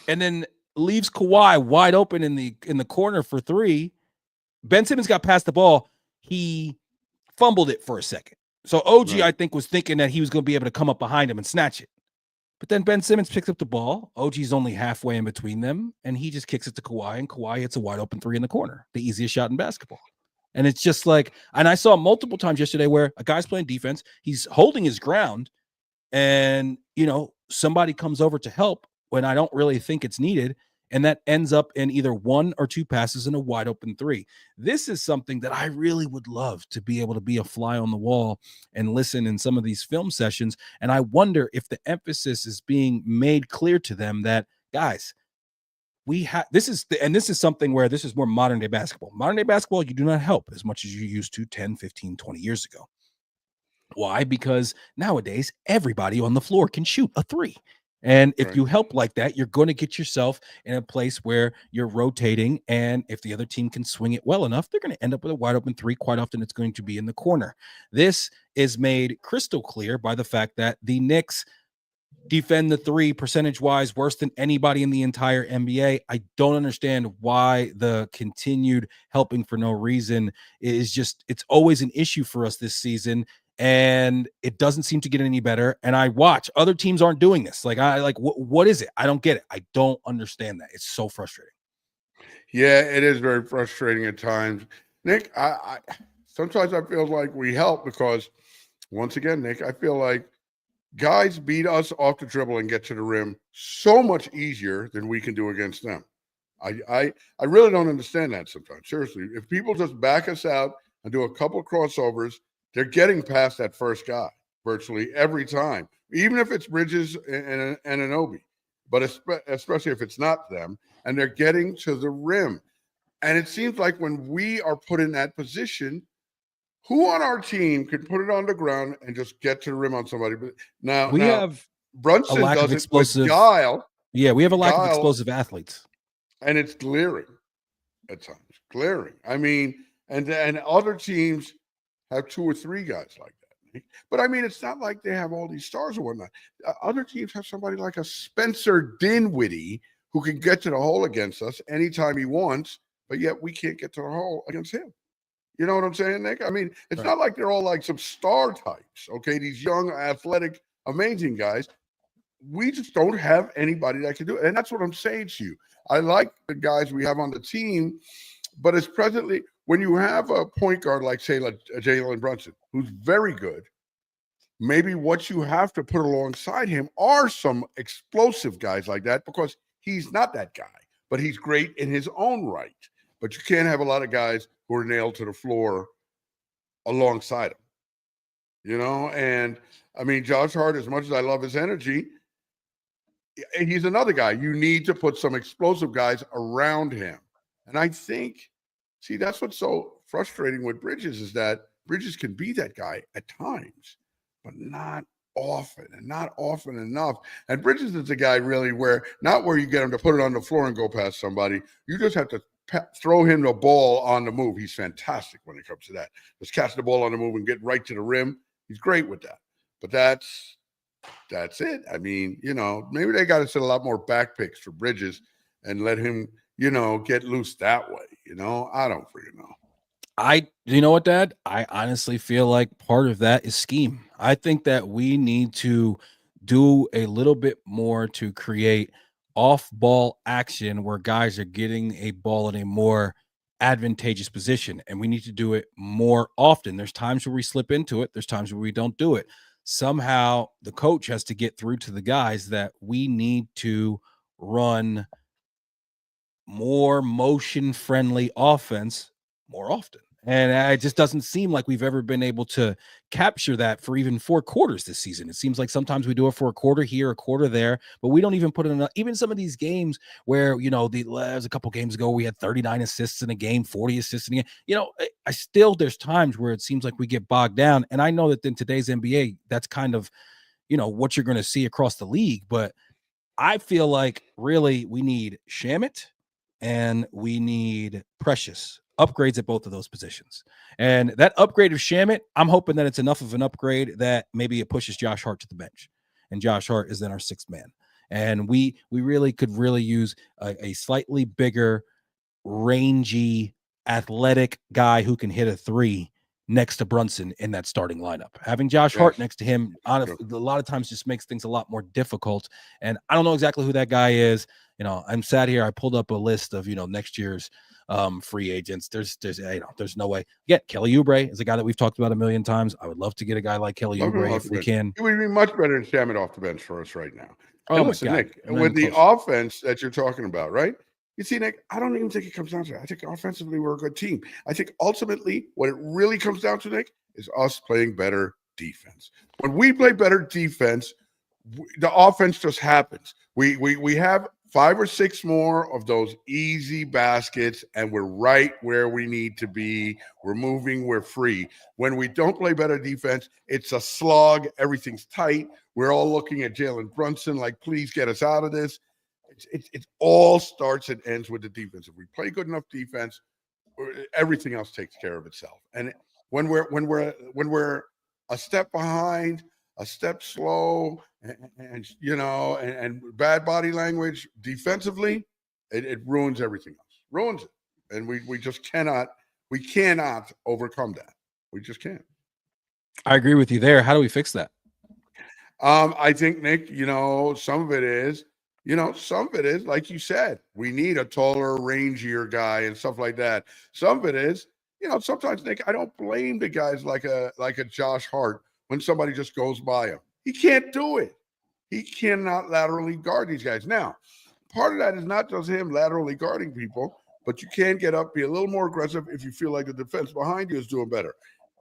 and then leaves Kawhi wide open in the corner for three. Ben Simmons got past the ball. He fumbled it for a second. So OG, Right. I think, was thinking that he was going to be able to come up behind him and snatch it. But then Ben Simmons picks up the ball. OG's only halfway in between them, and he just kicks it to Kawhi, and Kawhi hits a wide open three in the corner, the easiest shot in basketball. And it's just like, and I saw multiple times yesterday where a guy's playing defense, he's holding his ground, and somebody comes over to help when I don't really think it's needed, and that ends up in either one or two passes and a wide open three. This is something that I really would love to be able to be a fly on the wall and listen in some of these film sessions. And I wonder if the emphasis is being made clear to them that, guys, this is something where this is more modern day basketball. Modern day basketball, you do not help as much as you used to 10, 15, 20 years ago. Why? Because nowadays everybody on the floor can shoot a three. And if you help like that, you're going to get yourself in a place where you're rotating. And if the other team can swing it well enough, they're going to end up with a wide open three. Quite often, it's going to be in the corner. This is made crystal clear by the fact that the Knicks defend the three percentage-wise worse than anybody in the entire NBA. I don't understand why the continued helping for no reason is just, it's always an issue for us this season. And it doesn't seem to get any better. And I watch other teams aren't doing this. What is it? I don't get it. I don't understand that. It's so frustrating. Yeah, it is very frustrating at times. Nick, I sometimes I feel like we help because, once again, Nick, I feel like guys beat us off the dribble and get to the rim so much easier than we can do against them. I really don't understand that sometimes. Seriously, if people just back us out and do a couple crossovers, they're getting past that first guy virtually every time, even if it's Bridges and Anunoby, but especially if it's not them, and they're getting to the rim. And it seems like when we are put in that position, who on our team can put it on the ground and just get to the rim on somebody? But now have Brunson does it with guile. Yeah, we have a lack of explosive athletes. And it's glaring at times. Glaring. I mean, and other teams have two or three guys like that. But I mean, it's not like they have all these stars or whatnot. Other teams have somebody like a Spencer Dinwiddie who can get to the hole against us anytime he wants, but yet we can't get to the hole against him. You know what I'm saying, Nick? I mean, it's not like they're all like some star types, okay? These young, athletic, amazing guys. We just don't have anybody that can do it. And that's what I'm saying to you. I like the guys we have on the team, but it's presently, when you have a point guard like, say, like Jalen Brunson, who's very good, maybe what you have to put alongside him are some explosive guys like that, because he's not that guy, but he's great in his own right. But you can't have a lot of guys who are nailed to the floor alongside him, And I mean, Josh Hart, as much as I love his energy, he's another guy. You need to put some explosive guys around him. And I think, that's what's so frustrating with Bridges, is that Bridges can be that guy at times, but not often, and not often enough. And Bridges is a guy really where you get him to put it on the floor and go past somebody. You just have to throw him the ball on the move. He's fantastic when it comes to that. Just catch the ball on the move and get right to the rim. He's great with that. But that's it. I mean, maybe they got to set a lot more back picks for Bridges and let him, get loose that way. I don't freaking know. You know what, Dad? I honestly feel like part of that is scheme. I think that we need to do a little bit more to create off-ball action where guys are getting a ball in a more advantageous position, and we need to do it more often. There's times where we slip into it. There's times where we don't do it. Somehow the coach has to get through to the guys that we need to run more motion-friendly offense more often. And it just doesn't seem like we've ever been able to capture that for even 4 quarters this season. It seems like sometimes we do it for a quarter here, a quarter there, but we don't even put in even some of these games where, there's a couple games ago, we had 39 assists in a game, 40 assists in a game. There's times where it seems like we get bogged down. And I know that in today's NBA, that's kind of, what you're going to see across the league. But I feel like really we need Shamet and we need Precious upgrades at both of those positions. And that upgrade of Shamet, I'm hoping that it's enough of an upgrade that maybe it pushes Josh Hart to the bench. And Josh Hart is then our 6th man. And we really could really use a slightly bigger, rangy, athletic guy who can hit a three next to Brunson in that starting lineup. Having Josh Hart next to him a lot of times just makes things a lot more difficult. And I don't know exactly who that guy is. I'm sat here. I pulled up a list of, next year's free agents. There's no way. Kelly Oubre is a guy that we've talked about a million times. I would love to get a guy like Kelly Oubre if we can. It would be much better than Shamet off the bench for us right now. Oh, and listen, Nick, with the offense that you're talking about, right? You see, Nick, I don't even think it comes down to that. I think offensively we're a good team. I think ultimately what it really comes down to, Nick, is us playing better defense. When we play better defense, the offense just happens. We have 5 or 6 more of those easy baskets, and we're right where we need to be. We're moving. We're free. When we don't play better defense, it's a slog. Everything's tight. We're all looking at Jalen Brunson like, please get us out of this. It all starts and ends with the defense. If we play good enough defense, everything else takes care of itself. And when we're a step behind, a step slow, and bad body language defensively, it ruins everything else. Ruins it. And we just cannot overcome that. We just can't. I agree with you there. How do we fix that? I think, Nick, some of it is, like you said, we need a taller, rangier guy and stuff like that. Some of it is, sometimes, Nick, I don't blame the guys like a Josh Hart when somebody just goes by him. He can't do it. He cannot laterally guard these guys. Now, part of that is not just him laterally guarding people, but you can get up, be a little more aggressive if you feel like the defense behind you is doing better.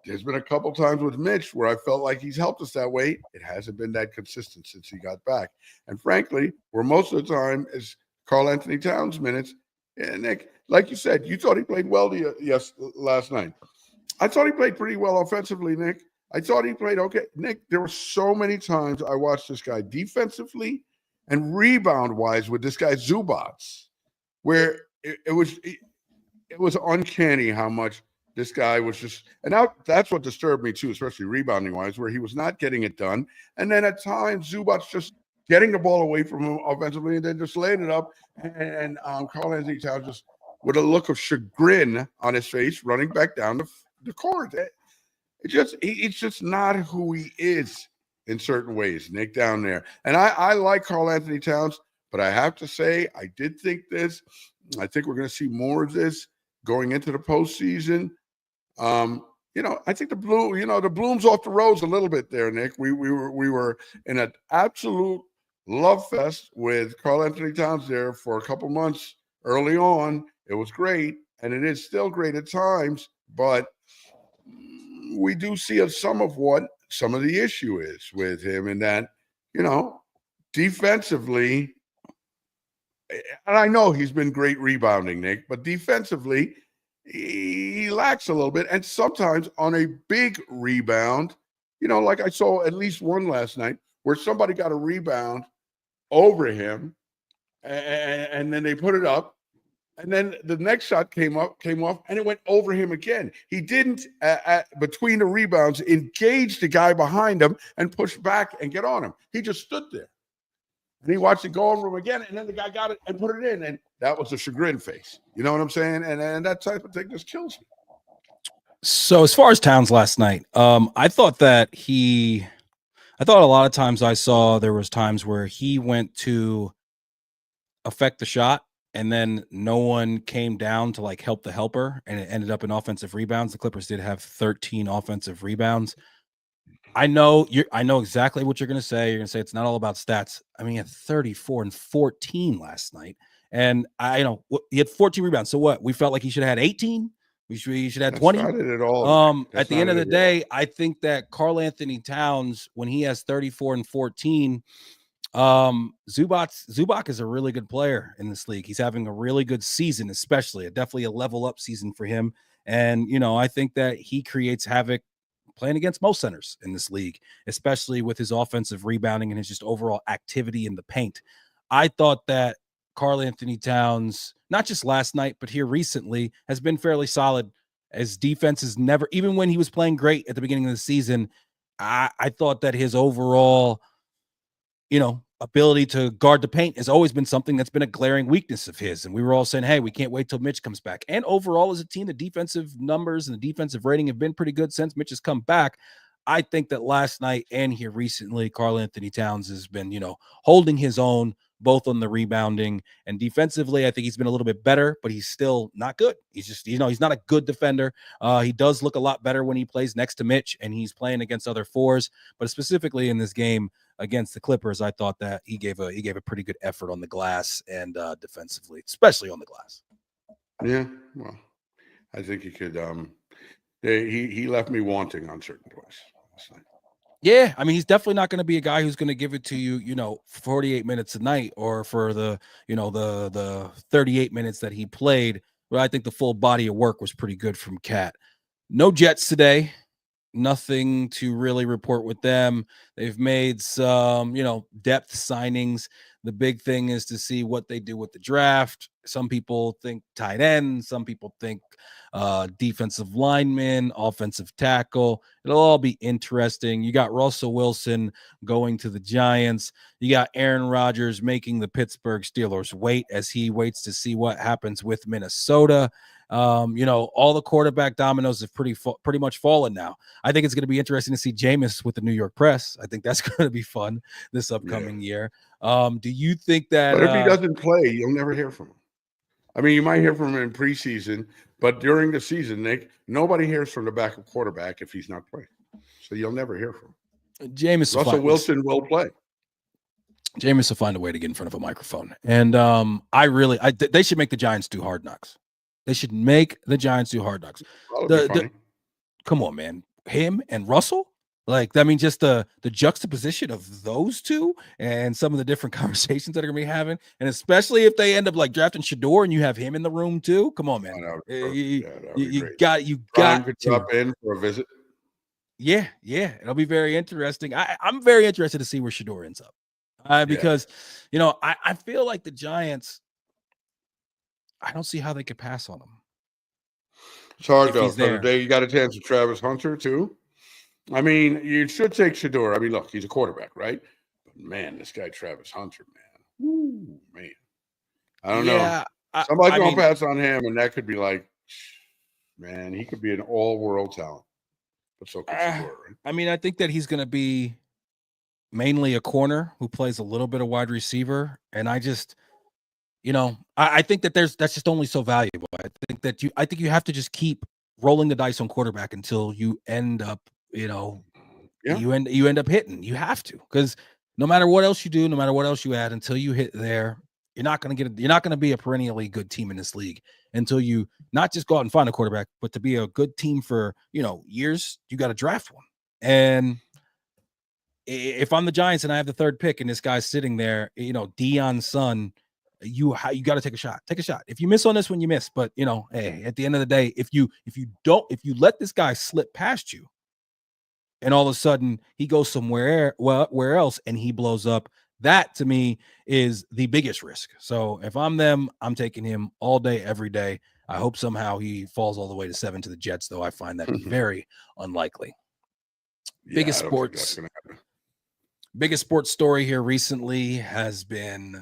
There's been a couple times with Mitch where I felt like he's helped us that way. It hasn't been that consistent since he got back. And frankly, where most of the time is Karl-Anthony Towns minutes. And Nick, like you said, you thought he played well last night. I thought he played pretty well offensively, Nick. I thought he played okay. Nick, there were so many times I watched this guy defensively and rebound-wise with this guy Zubac, where it was uncanny how much this guy was just, and now that's what disturbed me too, especially rebounding wise, where he was not getting it done. And then at times, Zubac just getting the ball away from him offensively and then just laying it up. And Karl-Anthony Towns just with a look of chagrin on his face, running back down the court. It's just not who he is in certain ways, Nick, down there. And I like Karl-Anthony Towns, but I have to say, I did think this. I think we're going to see more of this going into the postseason. I think the bloom's off the rose a little bit there, Nick. We were in an absolute love fest with Karl-Anthony Towns there for a couple months early on. It was great, and it is still great at times, but we do see some of the issue is with him in that, defensively, and I know he's been great rebounding, Nick, but defensively, he lacks a little bit. And sometimes on a big rebound, like I saw at least one last night where somebody got a rebound over him and then they put it up. And then the next shot came off, and it went over him again. He didn't, between the rebounds, engage the guy behind him and push back and get on him. He just stood there. And he watched it go over him again, and then the guy got it and put it in, and that was a chagrin face. You know what I'm saying? And that type of thing just kills me. So as far as Towns last night, I thought a lot of times I saw there was times where he went to affect the shot, and then no one came down to help the helper, and it ended up in offensive rebounds. The Clippers did have 13 offensive rebounds. I know exactly what you're going to say. You're going to say it's not all about stats. I mean, he had 34 and 14 last night, and he had 14 rebounds. So what? We felt like he should have had 18. We should have 20. That's not it at all. At the end of the day, I think that Karl-Anthony Towns, when he has 34 and 14, Zubac is a really good player in this league. He's having a really good season, definitely a level up season for him. And, I think that he creates havoc playing against most centers in this league, especially with his offensive rebounding and his just overall activity in the paint. I thought that Karl-Anthony Towns, not just last night, but here recently, has been fairly solid. As defense is never, even when he was playing great at the beginning of the season, I thought that his overall, ability to guard the paint has always been something that's been a glaring weakness of his. And we were all saying, hey, we can't wait till Mitch comes back. And overall, as a team, the defensive numbers and the defensive rating have been pretty good since Mitch has come back. I think that last night and here recently, Karl-Anthony Towns has been, holding his own both on the rebounding and defensively. I think he's been a little bit better, but he's still not good. He's just, he's not a good defender. He does look a lot better when he plays next to Mitch and he's playing against other fours, but specifically in this game against the Clippers, I thought that he gave a pretty good effort on the glass and defensively, especially on the glass. Yeah, well, I think he could. He left me wanting on certain plays. Yeah, I mean, he's definitely not going to be a guy who's going to give it to you, 48 minutes a night or for the 38 minutes that he played. But I think the full body of work was pretty good from Cat. No Jets today. Nothing to really report with them. They've made some, depth signings. The big thing is to see what they do with the draft. Some people think tight end. Some people think defensive lineman, offensive tackle. It'll all be interesting. You got Russell Wilson going to the Giants. You got Aaron Rodgers making the Pittsburgh Steelers wait as he waits to see what happens with Minnesota. All the quarterback dominoes have pretty much fallen now. I think it's going to be interesting to see Jameis with the New York Press. I think that's going to be fun this upcoming year. Do you think that? But if he doesn't play, you'll never hear from him. I mean, you might hear from him in preseason, but during the season, Nick, nobody hears from the backup quarterback if he's not playing. So you'll never hear from him. Jameis Russell Wilson will play. Jameis will find a way to get in front of a microphone. And they should make the Giants do Hard Knocks. They should make the Giants do Hard Knocks. Come on, man. Him and Russell? Just the juxtaposition of those two and some of the different conversations that are going to be having. And especially if they end up drafting Shador and you have him in the room too. Come on, man. You got to drop in for a visit. Yeah. It'll be very interesting. I'm very interested to see where Shador ends up. Because, I feel like the Giants, I don't see how they could pass on him. It's hard, though. So today you got a chance with Travis Hunter, too. I mean, you should take Shador. I mean, look, he's a quarterback, right? But, man, this guy Travis Hunter, man. Ooh, man. I don't know. Somebody's going to pass on him, and that could be man, he could be an all-world talent. But so could Shador, right? I mean, I think that he's going to be mainly a corner who plays a little bit of wide receiver. And I just, I think that that's just only so valuable. I think you have to just keep rolling the dice on quarterback until you end up, you end up hitting. You have to, because no matter what else you do, no matter what else you add, until you hit there, you're not going to be a perennially good team in this league until you not just go out and find a quarterback, but to be a good team for, years, you got to draft one. And if I'm the Giants and I have the third pick and this guy's sitting there, Deion's son, you got to take a shot. Take a shot. If you miss on this one, you miss. But hey, at the end of the day, if you let this guy slip past you, and all of a sudden he goes somewhere where else and he blows up, that to me is the biggest risk. So if I'm them, I'm taking him all day, every day. I hope somehow he falls all the way to 7 to the Jets, though I find that very unlikely. Biggest sports story here recently has been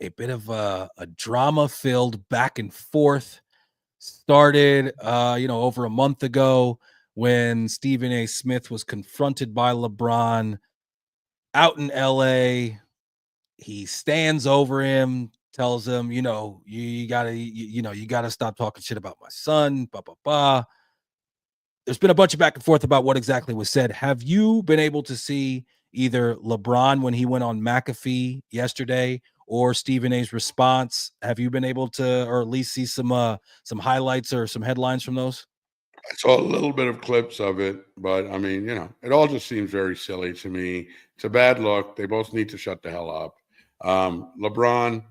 a bit of a drama-filled back and forth. Started over a month ago when Stephen A. Smith was confronted by LeBron out in LA. He stands over him, tells him, you gotta stop talking shit about my son, blah, blah, blah. There's been a bunch of back and forth about what exactly was said. Have you been able to see either LeBron when he went on McAfee yesterday or Stephen A's response? Have you been able to, or at least see some highlights or some headlines from those? I saw a little bit of clips of it, but I mean, it all just seems very silly to me. It's a bad look. They both need to shut the hell up. LeBron,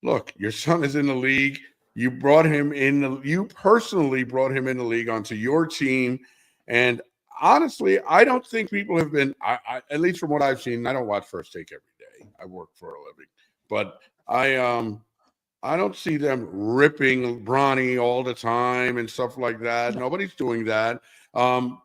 look, your son is in the league. You personally brought him in the league onto your team. And honestly, I don't think people have been, at least from what I've seen, I don't watch First Take every day. I work for a living. But I don't see them ripping Bronny all the time and stuff like that. Nobody's doing that.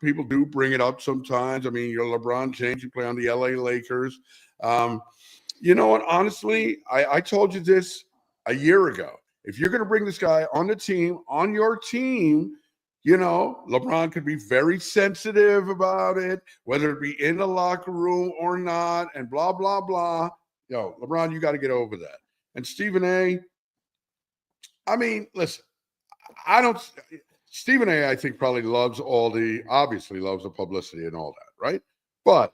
People do bring it up sometimes. I mean, you're LeBron James, you play on the LA Lakers. You know what? Honestly, I told you this a year ago. If you're going to bring this guy on the team, on your team, you know, LeBron could be very sensitive about it, whether it be in the locker room or not, and blah, blah, blah. Yo, LeBron, you got to get over that. And Stephen A., I mean, listen, I don't. Stephen A., I think, probably obviously loves the publicity and all that, right? But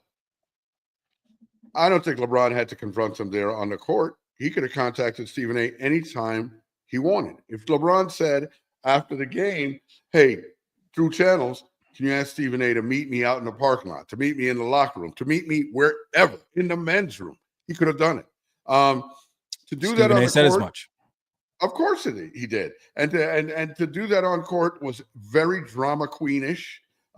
I don't think LeBron had to confront him there on the court. He could have contacted Stephen A. anytime he wanted. If LeBron said after the game, hey, through channels, can you ask Stephen A. to meet me out in the parking lot, to meet me in the locker room, to meet me wherever, in the men's room? He could have done it. To do Stephen that on A. the said court, as much. of course he did. And to do that on court was very drama queenish.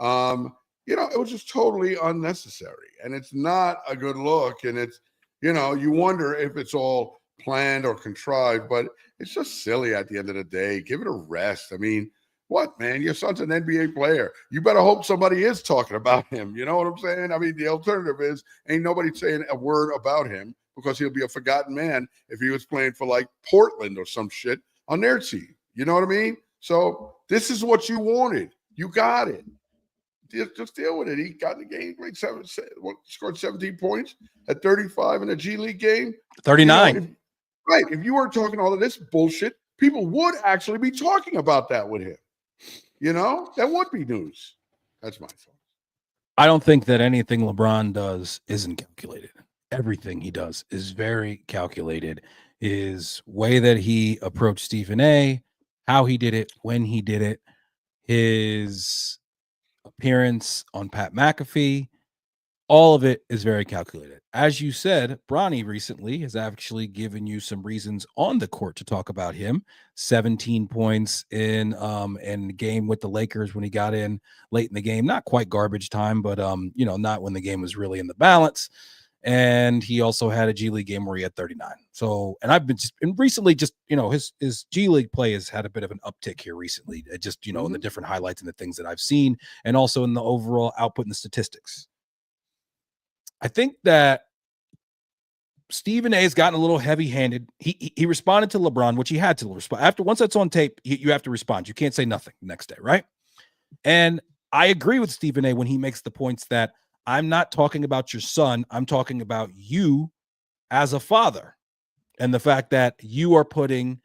You know, it was just totally unnecessary. And it's not a good look. And it's, you know, you wonder if it's all planned or contrived, but it's just silly at the end of the day. Give it a rest. I mean, what, man? Your son's an NBA player. You better hope somebody is talking about him. You know what I'm saying? I mean, the alternative is ain't nobody saying a word about him because he'll be a forgotten man if he was playing for like Portland or some shit on their team. You know what I mean? So this is what you wanted. You got it. Just deal with it. He got in the game, like scored 17 points at 35 in a G League game. 39. You know, if you weren't talking all of this bullshit, people would actually be talking about that with him. You know, that would be news. That's my thought. I don't think that anything LeBron does isn't calculated. Everything he does is very calculated. His way that he approached Stephen A., how he did it, when he did it, his appearance on Pat McAfee, all of it is very calculated. As you said, Bronny recently has actually given you some reasons on the court to talk about him. 17 points in the game with the Lakers when he got in late in the game. Not quite garbage time, but you know, not when the game was really in the balance. And he also had a G League game where he had 39. So, and I've been recently, you know, his G League play has had a bit of an uptick here recently. Just, you know, in the different highlights and the things that I've seen, and also in the overall output and the statistics. I think that Stephen A. has gotten a little heavy-handed. He responded to LeBron, which he had to respond. Once that's on tape, you have to respond. You can't say nothing the next day, right? And I agree with Stephen A. when he makes the points that I'm not talking about your son. I'm talking about you as a father and the fact that you are putting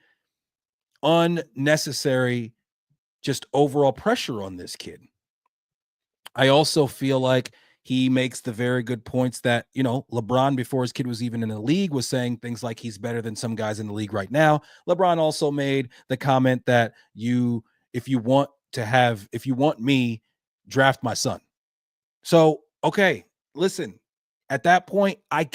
unnecessary, just overall pressure on this kid. I also feel like he makes the very good points that, you know, LeBron, before his kid was even in the league, was saying things like he's better than some guys in the league right now. LeBron also made the comment that if you want me, draft my son. So, okay, listen, at that point, I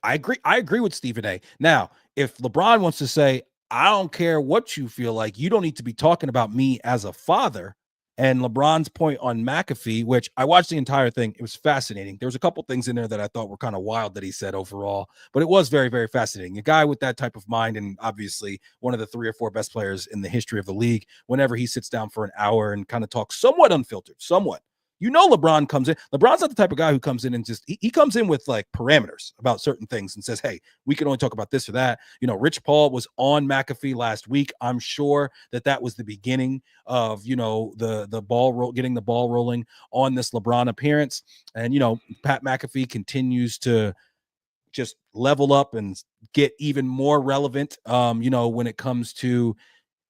agree with Stephen A. Now, if LeBron wants to say, I don't care what you feel like, you don't need to be talking about me as a father. And LeBron's point on McAfee, which I watched the entire thing, it was fascinating. There was a couple things in there that I thought were kind of wild that he said overall, but it was very, very fascinating. A guy with that type of mind, and obviously one of the 3 or 4 best players in the history of the league, whenever he sits down for an hour and kind of talks somewhat unfiltered, you know, LeBron comes in. LeBron's not the type of guy who comes in and just he comes in with like parameters about certain things and says, hey, we can only talk about this or that. You know, Rich Paul was on McAfee last week. I'm sure that was the beginning of, you know, getting the ball rolling on this LeBron appearance. And, you know, Pat McAfee continues to just level up and get even more relevant, you know, when it comes to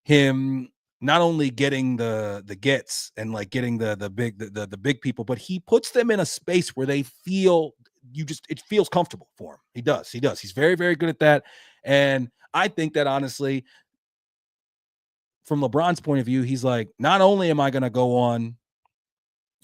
him not only getting the gets and like getting the big people, but he puts them in a space where they feel it feels comfortable for him. He does. He's very, very good at that. And I think that honestly, from LeBron's point of view, he's like, not only am I going to go on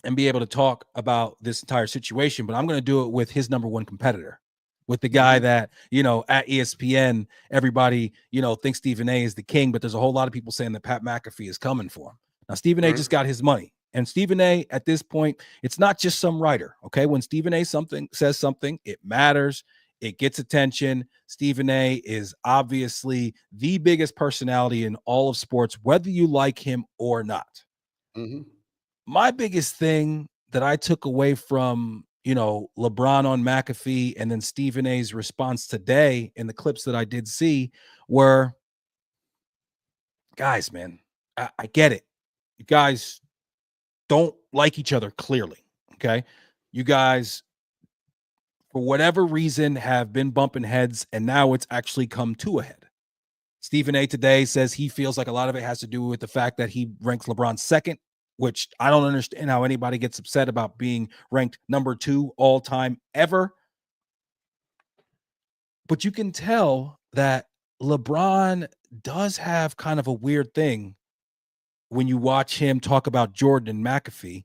and be able to talk about this entire situation, but I'm going to do it with his number one competitor, with the guy that, you know, at ESPN, everybody, you know, thinks Stephen A. is the king, but there's a whole lot of people saying that Pat McAfee is coming for him. Now, Stephen A. just got his money. And Stephen A., at this point, it's not just some writer, okay? When Stephen A. says something, it matters. It gets attention. Stephen A. is obviously the biggest personality in all of sports, whether you like him or not. My biggest thing that I took away from, LeBron on McAfee and then Stephen A's response today in the clips that I did see were, guys, man, I get it. You guys don't like each other clearly. Okay. You guys, for whatever reason, have been bumping heads, and now it's actually come to a head. Stephen A today says he feels like a lot of it has to do with the fact that he ranks LeBron second, which I don't understand how anybody gets upset about being ranked number 2 all time ever. But you can tell that LeBron does have kind of a weird thing when you watch him talk about Jordan and McAfee.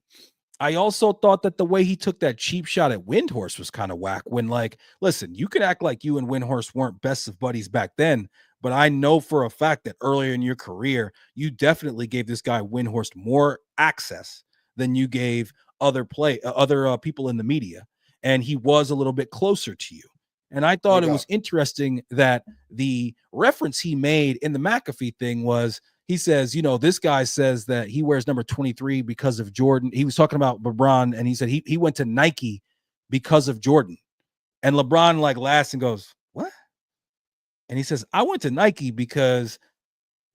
I also thought that the way he took that cheap shot at Windhorst was kind of whack when, like, listen, you can act like you and Windhorst weren't best of buddies back then, but I know for a fact that earlier in your career, you definitely gave this guy Windhorst more access than you gave other people in the media, and he was a little bit closer to you. And I thought it was interesting that the reference he made in the McAfee thing was, he says, this guy says that he wears number 23 because of Jordan. He was talking about LeBron, and he said he went to Nike because of Jordan. And LeBron like laughs and goes, what? And he says, I went to Nike because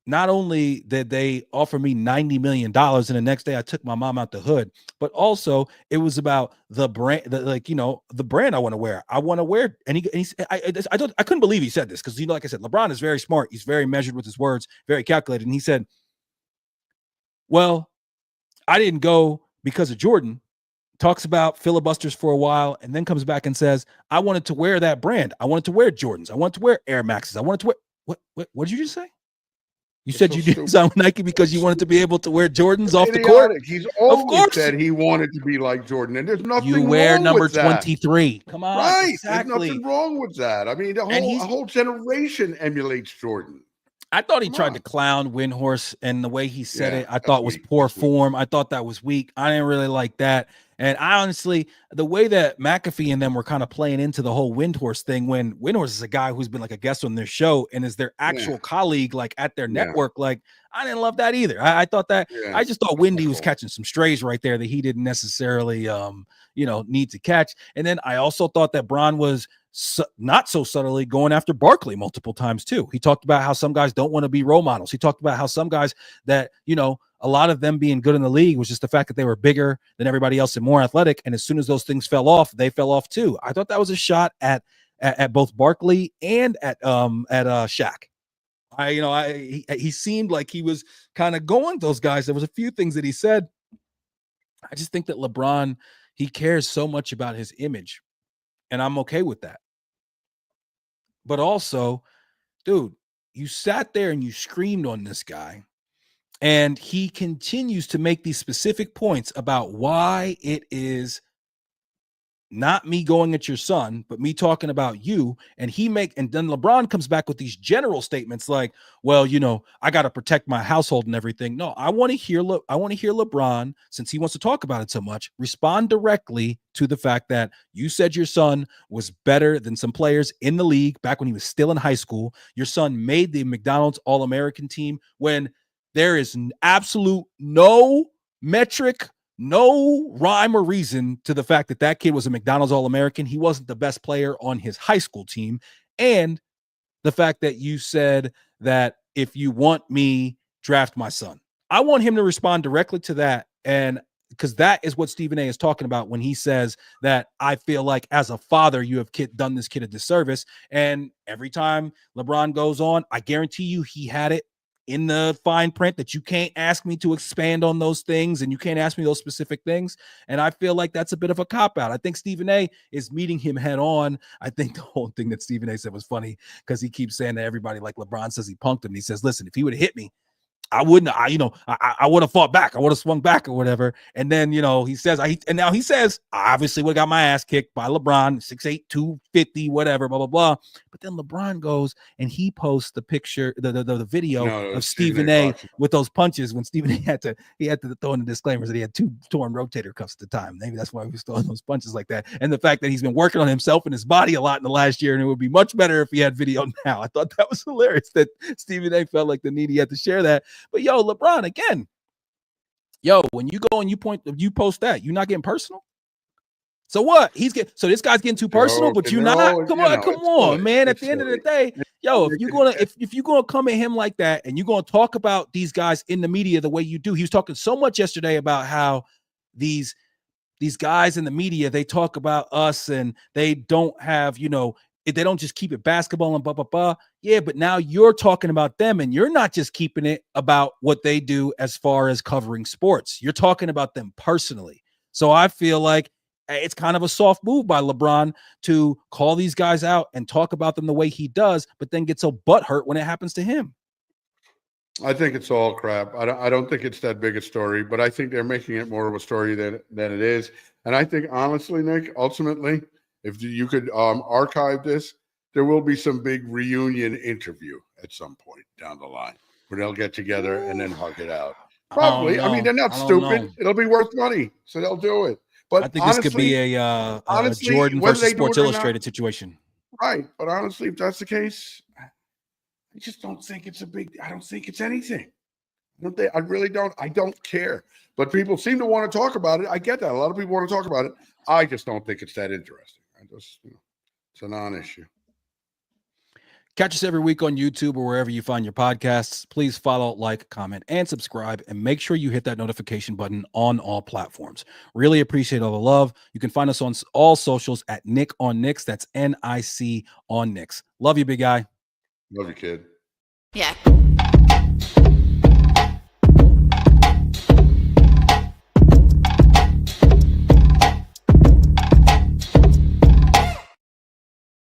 not only did they offer me $90 million and the next day I took my mom out the hood, but also it was about the brand, the brand I want to wear. I want to wear. And I couldn't believe he said this because, like I said, LeBron is very smart. He's very measured with his words, very calculated. And he said, well, I didn't go because of Jordan. Talks about filibusters for a while and then comes back and says, I wanted to wear that brand. I wanted to wear Jordans. I wanted to wear Air Maxes. I wanted to wear, what did you just say? You said you didn't sign with Nike because you wanted to be able to wear Jordans off the court? He's always said he wanted to be like Jordan, and there's nothing wrong with that. You wear number 23. Come on. Right. Exactly. There's nothing wrong with that. I mean, a whole generation emulates Jordan. I thought he tried to clown Windhorst, and the way he said it, I thought was poor form. I thought that was weak. I didn't really like that. And I honestly, the way that McAfee and them were kind of playing into the whole Windhorst thing, when Windhorst is a guy who's been like a guest on their show and is their actual colleague, like at their network, like I didn't love that either. I thought that I just thought Windy was catching some strays right there that he didn't necessarily, need to catch. And then I also thought that Bron was not so subtly going after Barkley multiple times too. He talked about how some guys don't want to be role models. He talked about how some guys that, a lot of them being good in the league was just the fact that they were bigger than everybody else and more athletic. And as soon as those things fell off, they fell off too. I thought that was a shot at both Barkley and at Shaq. He seemed like he was kind of going those guys. There was a few things that he said. I just think that LeBron, he cares so much about his image, and I'm okay with that. But also, dude, you sat there and you screamed on this guy, and he continues to make these specific points about why it is not me going at your son, but me talking about you. And then LeBron comes back with these general statements like, well, I got to protect my household and everything. No, I want to hear LeBron, since he wants to talk about it so much, respond directly to the fact that you said your son was better than some players in the league back when he was still in high school. Your son made the McDonald's All-American team when there is absolute no metric, no rhyme or reason to the fact that kid was a McDonald's All-American. He wasn't the best player on his high school team. And the fact that you said that if you want me, draft my son. I want him to respond directly to that. And because that is what Stephen A is talking about when he says that I feel like as a father, you have done this kid a disservice. And every time LeBron goes on, I guarantee you he had it in the fine print that you can't ask me to expand on those things and you can't ask me those specific things. And I feel like that's a bit of a cop-out. I think Stephen A is meeting him head on. I think the whole thing that Stephen A said was funny because he keeps saying that everybody, like LeBron says he punked him. And he says, listen, if he would have hit me, I would have fought back. I would have swung back or whatever. And then, he says, I obviously would have got my ass kicked by LeBron, 6'8", 250, whatever, blah, blah, blah. But then LeBron goes and he posts the picture, the video of Stephen A with those punches when Stephen A had to throw in the disclaimers that he had 2 torn rotator cuffs at the time. Maybe that's why he was throwing those punches like that. And the fact that he's been working on himself and his body a lot in the last year, and it would be much better if he had video now. I thought that was hilarious that Stephen A felt like the need he had to share that. But LeBron, again, Yo, when you go and you post that, you're not getting personal. So what? So this guy's getting too personal, but you're not. Come on, man. At the end of the day, yo, if you're gonna come at him like that and you're gonna talk about these guys in the media the way you do, he was talking so much yesterday about how these guys in the media, they talk about us and they don't have, they don't just keep it basketball and blah, blah, blah. Yeah, but now you're talking about them and you're not just keeping it about what they do as far as covering sports. You're talking about them personally. So I feel like it's kind of a soft move by LeBron to call these guys out and talk about them the way he does, but then get so butthurt when it happens to him. I think it's all crap. I don't think it's that big a story, but I think they're making it more of a story than it is. And I think, honestly, Nick, ultimately, if you could archive this, there will be some big reunion interview at some point down the line where they'll get together and then hug it out. Probably. I mean, they're not stupid. It'll be worth money, so they'll do it. But I think honestly, this could be a Jordan versus Sports Illustrated situation. Right. But honestly, if that's the case, I just don't think it's I don't think it's anything. I really don't. I don't care. But people seem to want to talk about it. I get that. A lot of people want to talk about it. I just don't think it's that interesting. It's a non-issue. Catch us every week on YouTube or wherever you find your podcasts. Please follow, like, comment, and subscribe, and make sure you hit that notification button on all platforms. Really appreciate all the love. You can find us on all socials at Nick on Knicks. That's N-I-C on Knicks. Love you, big guy. Love you, kid. Yeah.